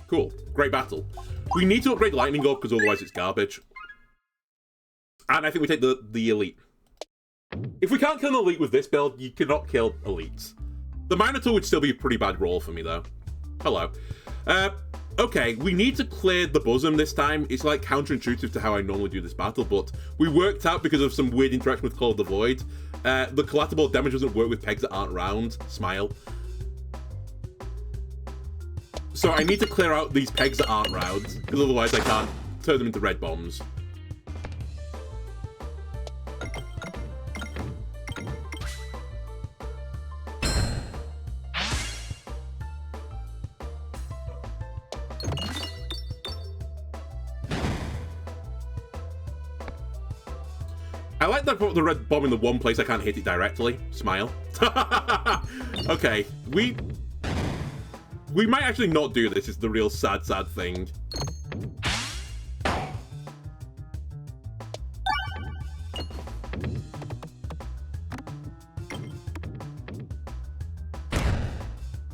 Cool. Great battle. We need to upgrade lightning orb because otherwise it's garbage. And I think we take the elite. If we can't kill an elite with this build, you cannot kill elites. The Minotaur would still be a pretty bad roll for me, though. Hello. Okay, we need to clear the bosom this time. It's like counterintuitive to how I normally do this battle, but we worked out because of some weird interaction with Call of the Void. The collateral damage doesn't work with pegs that aren't round. Smile. So I need to clear out these pegs that aren't round, because otherwise I can't turn them into red bombs. I like that I put the red bomb in the one place I can't hit it directly. Smile. Okay, we might actually not do this. It's the real sad thing.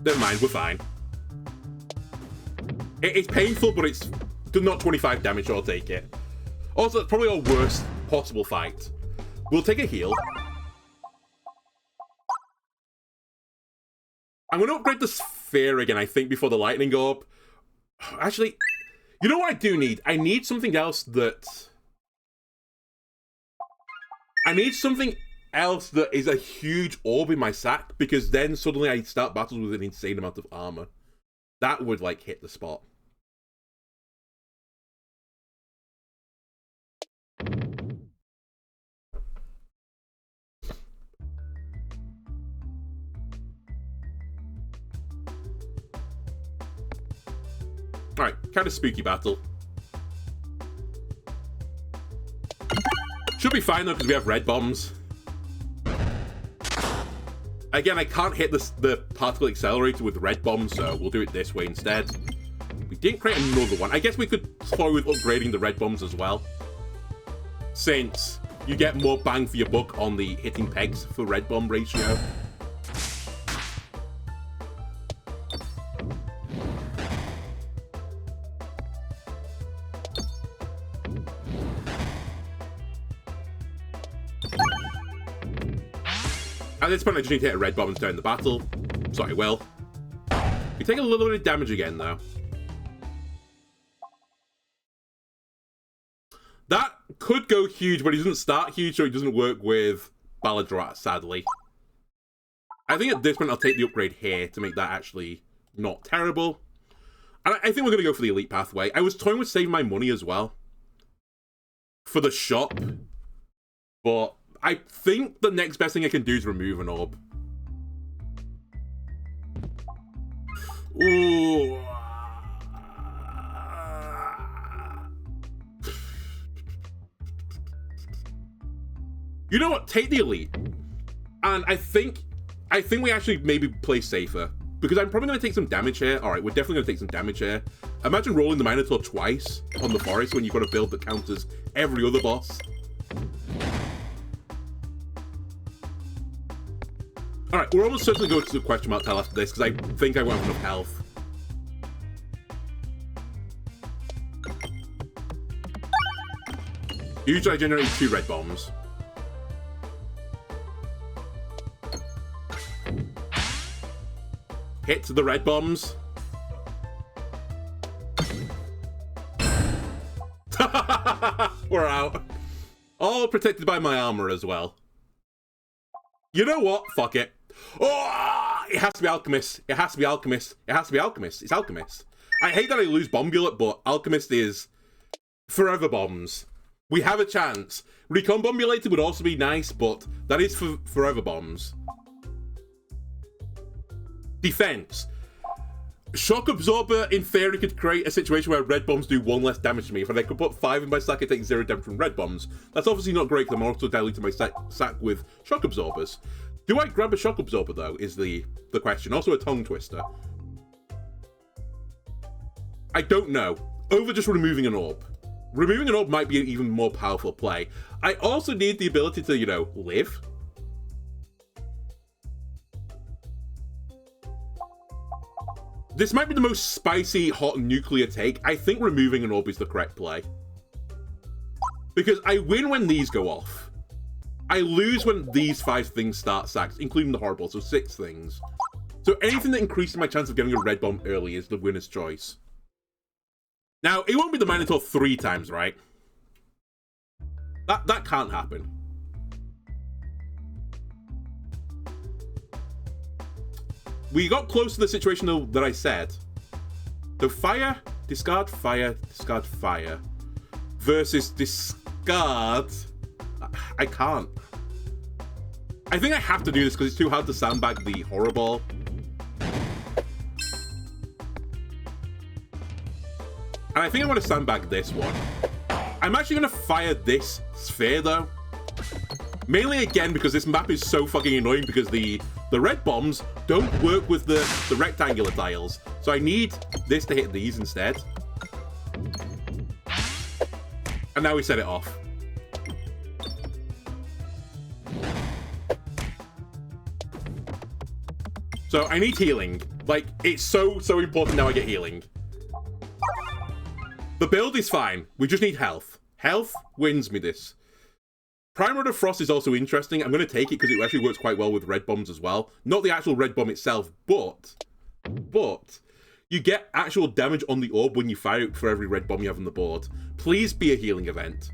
Never mind, we're fine. It's painful, but it's not 25 damage, so I'll take it. Also, it's probably our worst possible fight. We'll take a heal. I'm going to upgrade the sphere again, I think, before the lightning orb. Actually, you know what I do need? I need something else that... I need something else that is a huge orb in my sack, because then suddenly I start battles with an insane amount of armor. That would, like, hit the spot. Alright, kind of spooky battle. Should be fine though, because we have red bombs. Again, I can't hit the particle accelerator with red bombs, so we'll do it this way instead. We didn't create another one. I guess we could toy with upgrading the red bombs as well, since you get more bang for your buck on the hitting pegs for red bomb ratio. At this point, I just need to hit a red bomb and start the battle. So I will. We take a little bit of damage again, though. That could go huge, but it doesn't start huge, so it doesn't work with Baladrat, sadly. I think at this point, I'll take the upgrade here to make that actually not terrible. And I think we're going to go for the elite pathway. I was toying with saving my money as well for the shop, but I think the next best thing I can do is remove an orb. Ooh. You know what? Take the elite. And I think we actually maybe play safer, because I'm probably going to take some damage here. All right, we're definitely going to take some damage here. Imagine rolling the Minotaur twice on the forest when you've got a build that counters every other boss. Alright, we're almost certainly going to the question mark tile after this, because I think I won't have enough health. Usually I generate 2 red bombs. Hit the red bombs. We're out. All protected by my armor as well. You know what? Fuck it. Oh, it has to be Alchemist. It has to be Alchemist. It has to be Alchemist. It's Alchemist. I hate that I lose Bombulate, but Alchemist is forever bombs. We have a chance. Recombobulated would also be nice, but that is for forever bombs. Defense. Shock Absorber, in theory, could create a situation where red bombs do 1 less damage to me. If I could put 5 in my sack, I take 0 damage from red bombs. That's obviously not great, because I'm also diluting my sack with Shock Absorbers. Do I grab a Shock Absorber, though, is the question. Also a Tongue Twister. I don't know. Over just removing an orb. Removing an orb might be an even more powerful play. I also need the ability to, you know, live. This might be the most spicy, hot nuclear take. I think removing an orb is the correct play. Because I win when these go off. I lose when these 5 things start sacks, including the horrible, so 6 things. So anything that increases my chance of getting a red bomb early is the winner's choice. Now, it won't be the Minotaur 3 times, right? That can't happen. We got close to the situation, though, that I said. So fire, discard, fire, versus discard. I can't. I think I have to do this because it's too hard to sandbag the horror ball. And I think I'm going to sandbag this one. I'm actually going to fire this sphere, though. Mainly, again, because this map is so fucking annoying because the red bombs don't work with the rectangular tiles. So I need this to hit these instead. And now we set it off. So I need healing. Like, it's so important now I get healing. The build is fine. We just need health. Health wins me this. Prime Rod of Frost is also interesting. I'm going to take it because it actually works quite well with red bombs as well. Not the actual red bomb itself, but you get actual damage on the orb when you fire it for every red bomb you have on the board. Please be a healing event.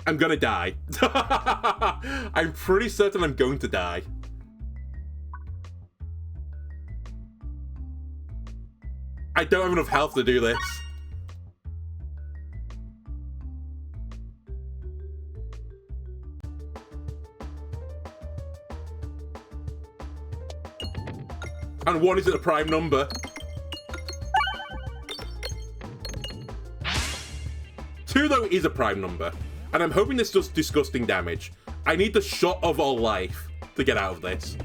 I'm going to die. I'm pretty certain I'm going to die. I don't have enough health to do this. And 1 isn't a prime number. 2, though, is a prime number. And I'm hoping this does disgusting damage. I need the shot of our life to get out of this.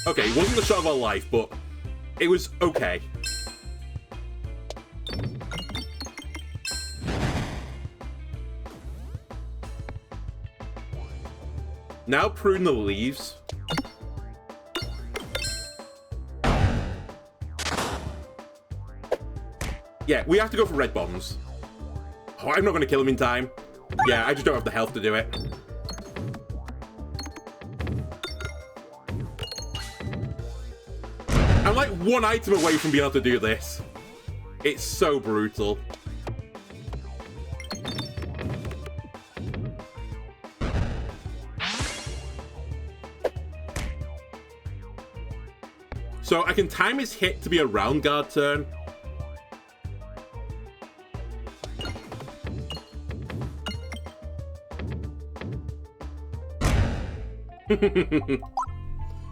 Okay, it wasn't the shot of our life, but it was okay. Now prune the leaves. Yeah, we have to go for red bombs. Oh, I'm not going to kill him in time. Yeah, I just don't have the health to do it. I'm like 1 item away from being able to do this. It's so brutal. So I can time his hit to be a round guard turn.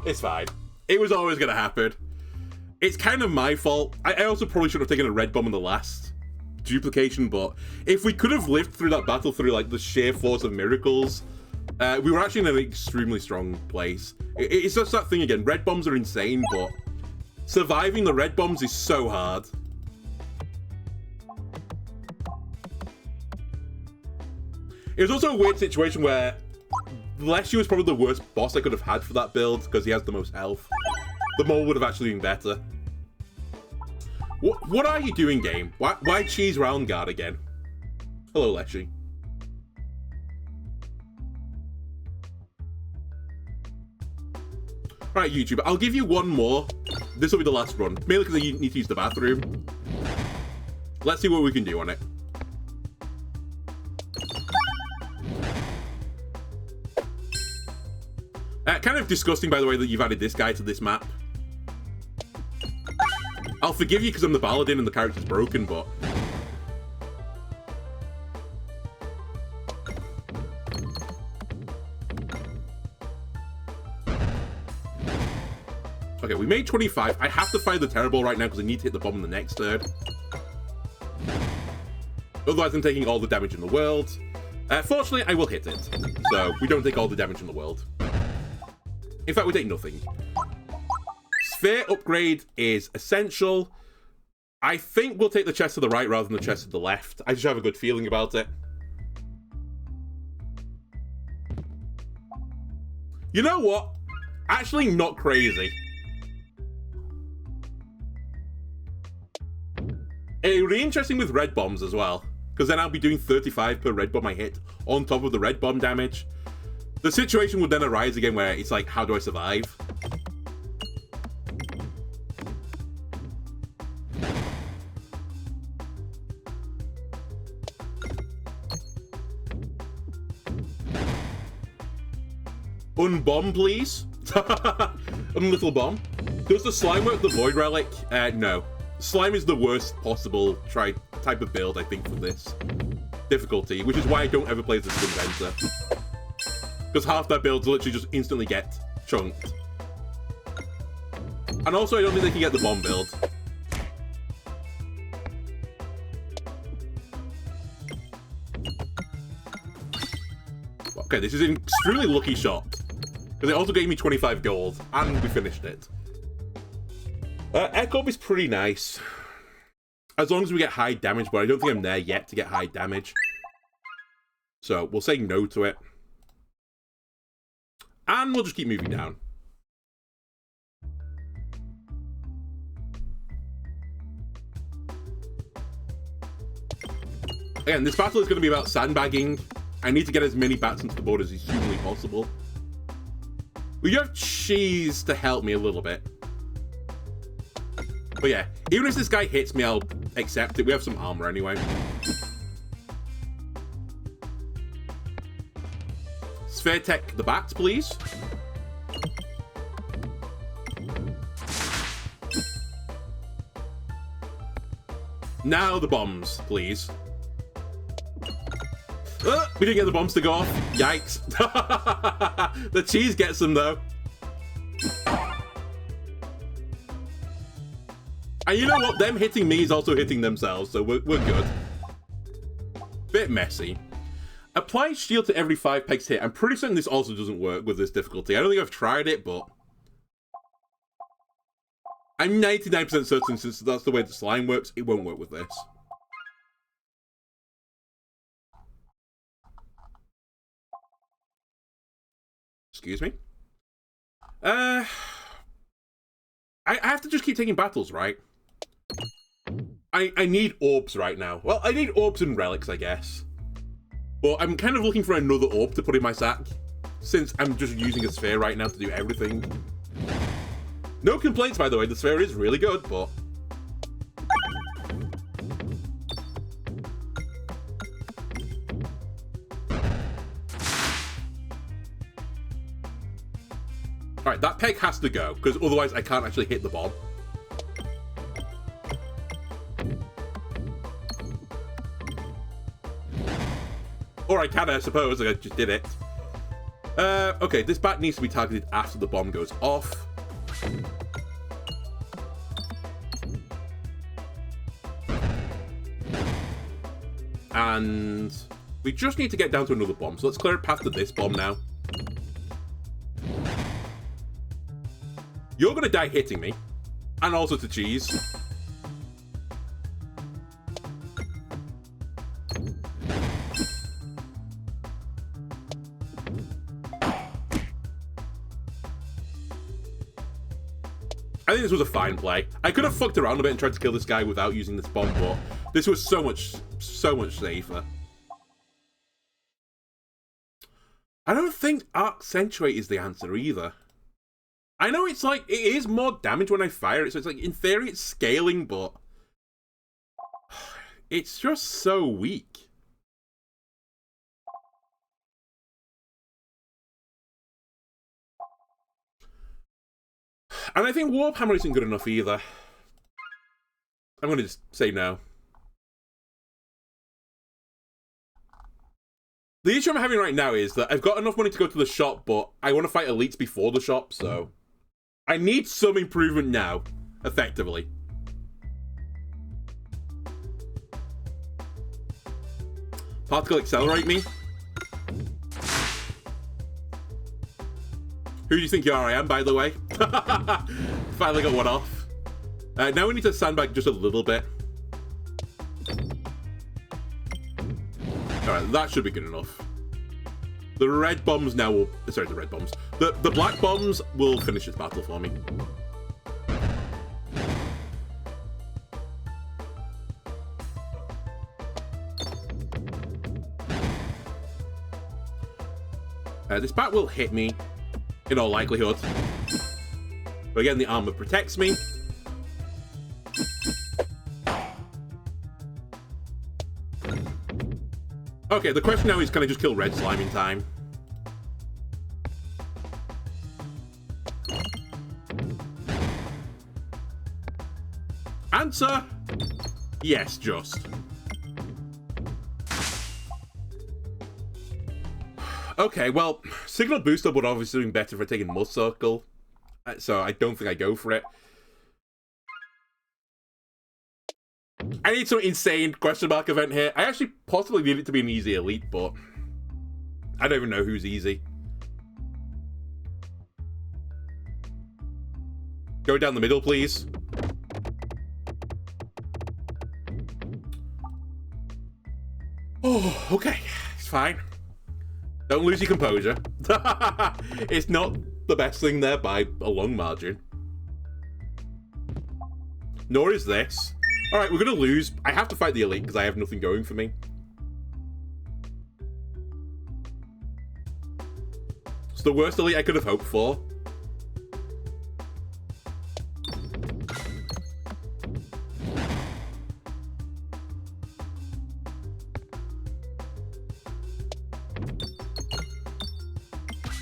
It's fine. It was always going to happen. It's kind of my fault. I also probably should have taken a red bomb in the last duplication, but if we could have lived through that battle through like the sheer force of miracles, we were actually in an extremely strong place. It's just that thing again. Red bombs are insane, but surviving the red bombs is so hard. It was also a weird situation where Leshy was probably the worst boss I could have had for that build because he has the most health. The mole would have actually been better. What are you doing, game? Why cheese round guard again? Hello, Leshy. Right, YouTube, I'll give you one more. This will be the last run. Mainly because I need to use the bathroom. Let's see what we can do on it. Kind of disgusting, by the way, that you've added this guy to this map. I'll forgive you because I'm the Paladin and the character's broken, but Okay, we made 25. I have to fire the Terror Ball right now because I need to hit the bomb in the next turn. Otherwise, I'm taking all the damage in the world. Fortunately, I will hit it. So, we don't take all the damage in the world. In fact, we take nothing. Sphere upgrade is essential. I think we'll take the chest to the right rather than the chest to the left. I just have a good feeling about it. You know what? Actually, not crazy. It would be interesting with red bombs as well, because then I'll be doing 35 per red bomb I hit on top of the red bomb damage. The situation would then arise again where it's like, how do I survive? Unbomb, please. Unlittle bomb. Does the slime work the void relic? No. Slime is the worst possible type of build, I think, for this difficulty, which is why I don't ever play as this inventor. Because half their builds literally just instantly get chunked. And also, I don't think they can get the bomb build. Okay, this is an extremely lucky shot. Because it also gave me 25 gold, and we finished it. Echo is pretty nice. As long as we get high damage, but I don't think I'm there yet to get high damage. So, we'll say no to it. And we'll just keep moving down. Again, this battle is going to be about sandbagging. I need to get as many bats into the board as is humanly possible. We have cheese to help me a little bit. But yeah, even if this guy hits me, I'll accept it. We have some armor anyway. Sphere Tech the bats, please. Now the bombs, please. We didn't get the bombs to go off. Yikes. The cheese gets them, though. And you know what? Them hitting me is also hitting themselves, so we're good. Bit messy. Apply shield to every 5 pegs hit. I'm pretty certain this also doesn't work with this difficulty. I don't think I've tried it, but I'm 99% certain since that's the way the slime works, it won't work with this. Excuse me? I have to just keep taking battles, right? I need orbs right now. Well, I need orbs and relics, I guess. But I'm kind of looking for another orb to put in my sack, since I'm just using a sphere right now to do everything. No complaints, by the way. The sphere is really good, but alright, that peg has to go, because otherwise I can't actually hit the bomb. Or I can, I suppose. I just did it. Okay, this bat needs to be targeted after the bomb goes off. And we just need to get down to another bomb. So let's clear a path to this bomb now. You're gonna die hitting me. And also to cheese. I think this was a fine play. I could have fucked around a bit and tried to kill this guy without using this bomb, but this was so much safer. I don't think Accentuate is the answer either. I know it's like, it is more damage when I fire it, so it's like, in theory it's scaling, but it's just so weak. And I think Warp Hammer isn't good enough either. I'm going to just say no. The issue I'm having right now is that I've got enough money to go to the shop, but I want to fight elites before the shop, so I need some improvement now, effectively. Particle accelerate me? Who do you think you are? I am, by the way. Finally got one off. Now we need to sandbag just a little bit. Alright, that should be good enough. The red bombs now will... Sorry, the red bombs. The black bombs will finish this battle for me. This bat will hit me, in all likelihood. But again, the armor protects me. Okay, the question now is, can I just kill red slime in time? Answer, yes, just. Okay, well, Signal Booster would obviously be better for taking Mud Circle, so I don't think I go for it. I need some insane question mark event here. I actually possibly need it to be an easy elite, but I don't even know who's easy. Go down the middle, please. Oh, okay. It's fine. Don't lose your composure. It's not the best thing there by a long margin. Nor is this. Alright, we're gonna lose. I have to fight the elite because I have nothing going for me. It's the worst elite I could have hoped for.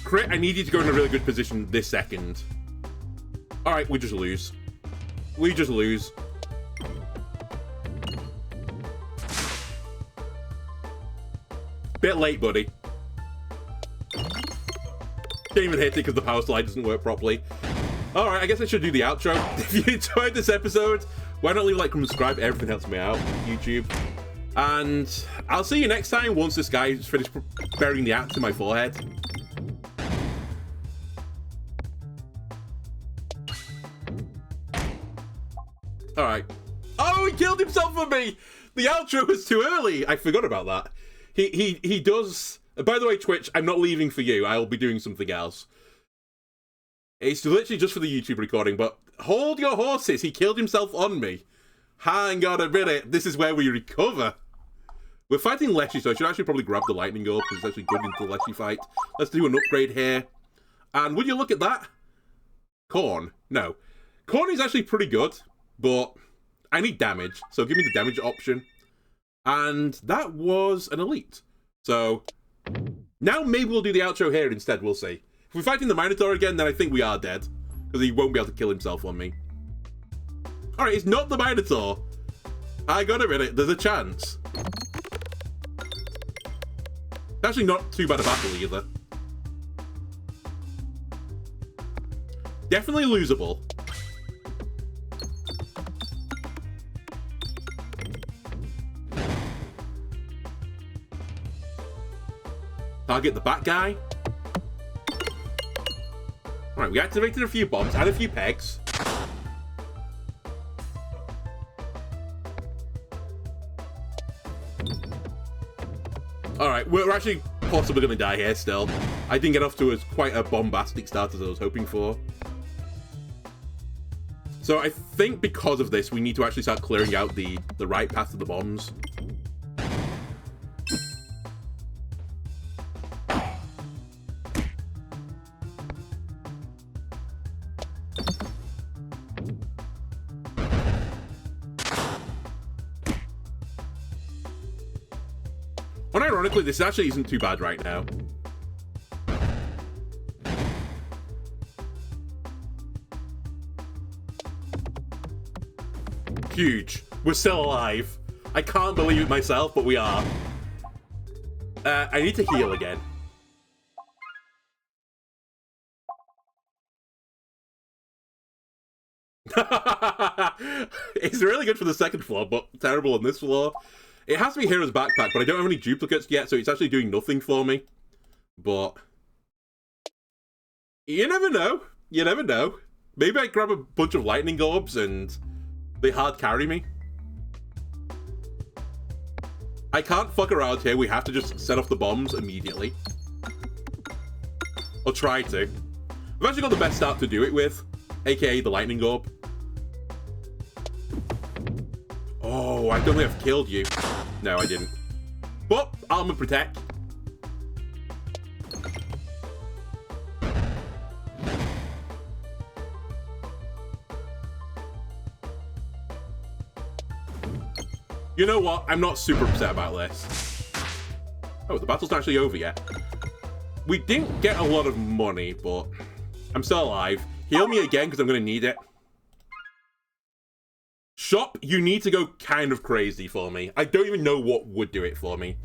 Crit, I need you to go in a really good position this second. Alright, we just lose. We just lose. Bit late, buddy. Didn't even hit it because the power slide doesn't work properly. Alright, I guess I should do the outro. If you enjoyed this episode, why not leave a like, comment, subscribe? Everything helps me out, YouTube. And I'll see you next time once this guy is finished burying the axe in my forehead. Alright. Oh, he killed himself for me! The outro was too early! I forgot about that. He does... By the way, Twitch, I'm not leaving for you. I'll be doing something else. It's literally just for the YouTube recording, but hold your horses. He killed himself on me. Hang on a minute. This is where we recover. We're fighting Leshy, so I should actually probably grab the lightning orb, because it's actually good into the Leshy fight. Let's do an upgrade here. And would you look at that? Corn. No. Corn is actually pretty good, but I need damage, so give me the damage option. And that was an elite. So now maybe we'll do the outro here instead, we'll see. If we're fighting the Minotaur again, then I think we are dead, because he won't be able to kill himself on me. Alright, it's not the Minotaur. I gotta admit it, there's a chance. It's actually not too bad a battle either. Definitely losable. Target the bat guy. Alright, we activated a few bombs and a few pegs. Alright, we're actually possibly going to die here still. I didn't get off to as quite a bombastic start as I was hoping for. So I think because of this, we need to actually start clearing out the right path to the bombs. Unironically, this actually isn't too bad right now. Huge. We're still alive. I can't believe it myself, but we are. I need to heal again. It's really good for the second floor, but terrible on this floor. It has to be Hero's backpack, but I don't have any duplicates yet, so it's actually doing nothing for me. But you never know. You never know. Maybe I grab a bunch of lightning orbs and they hard carry me. I can't fuck around here. We have to just set off the bombs immediately. Or try to. I've actually got the best start to do it with, aka the lightning orb. Oh, I don't think I've killed you. No, I didn't. But armor protect. You know what? I'm not super upset about this. Oh, the battle's not actually over yet. We didn't get a lot of money, but I'm still alive. Heal me again, because I'm going to need it. Shop, you need to go kind of crazy for me. I don't even know what would do it for me.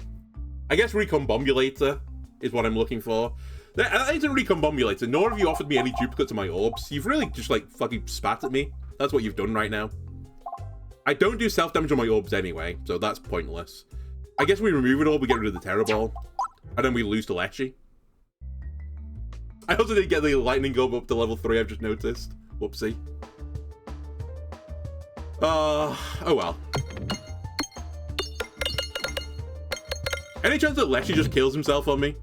I guess Recombobulator is what I'm looking for. That isn't Recombobulator, nor have you offered me any duplicates of my orbs. You've really just, like, fucking spat at me. That's what you've done right now. I don't do self-damage on my orbs anyway, so that's pointless. I guess we remove it all, we get rid of the Terror Ball. And then we lose to Lechi. I also didn't get the Lightning Orb up to level 3, I've just noticed. Whoopsie. Oh well. Any chance that Lechi just kills himself on me?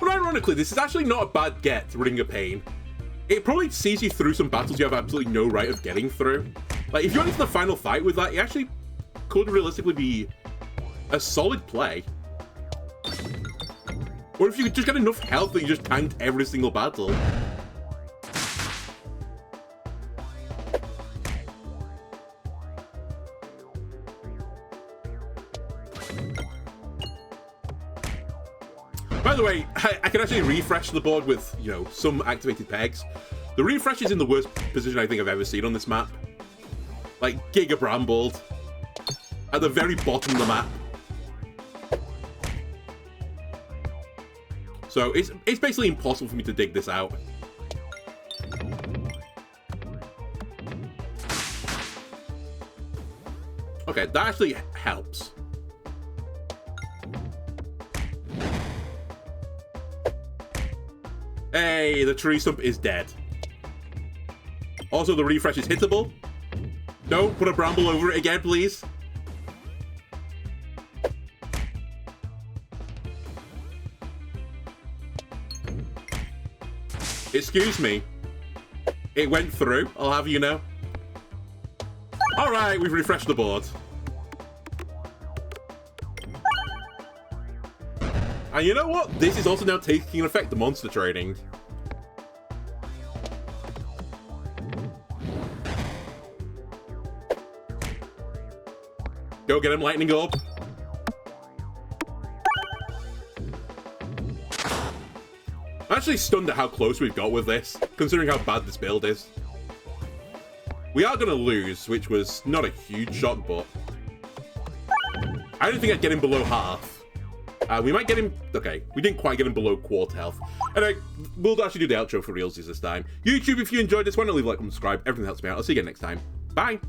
Ironically, this is actually not a bad get, Ring of Pain. It probably sees you through some battles you have absolutely no right of getting through. Like, if you went into the final fight with that, it actually could realistically be a solid play. Or if you could just get enough health that you just tanked every single battle. By the way, I can actually refresh the board with, you know, some activated pegs. The refresh is in the worst position I think I've ever seen on this map. Like, Giga Brambled. At the very bottom of the map. So, it's basically impossible for me to dig this out. Okay, that actually helps. Hey, the tree stump is dead. Also, the refresh is hittable. Don't put a bramble over it again, please. Excuse me. It went through, I'll have you know. Alright, we've refreshed the board. And you know what? This is also now taking effect, the monster training. Go get him, Lightning Orb. I'm actually stunned at how close we've got with this, considering how bad this build is. We are going to lose, which was not a huge shock, but I don't think I'd get him below half. We might get him... Okay, we didn't quite get him below quarter health. Anyway, we'll actually do the outro for realsies this time. YouTube, if you enjoyed this one, leave a like and subscribe. Everything helps me out. I'll see you again next time. Bye!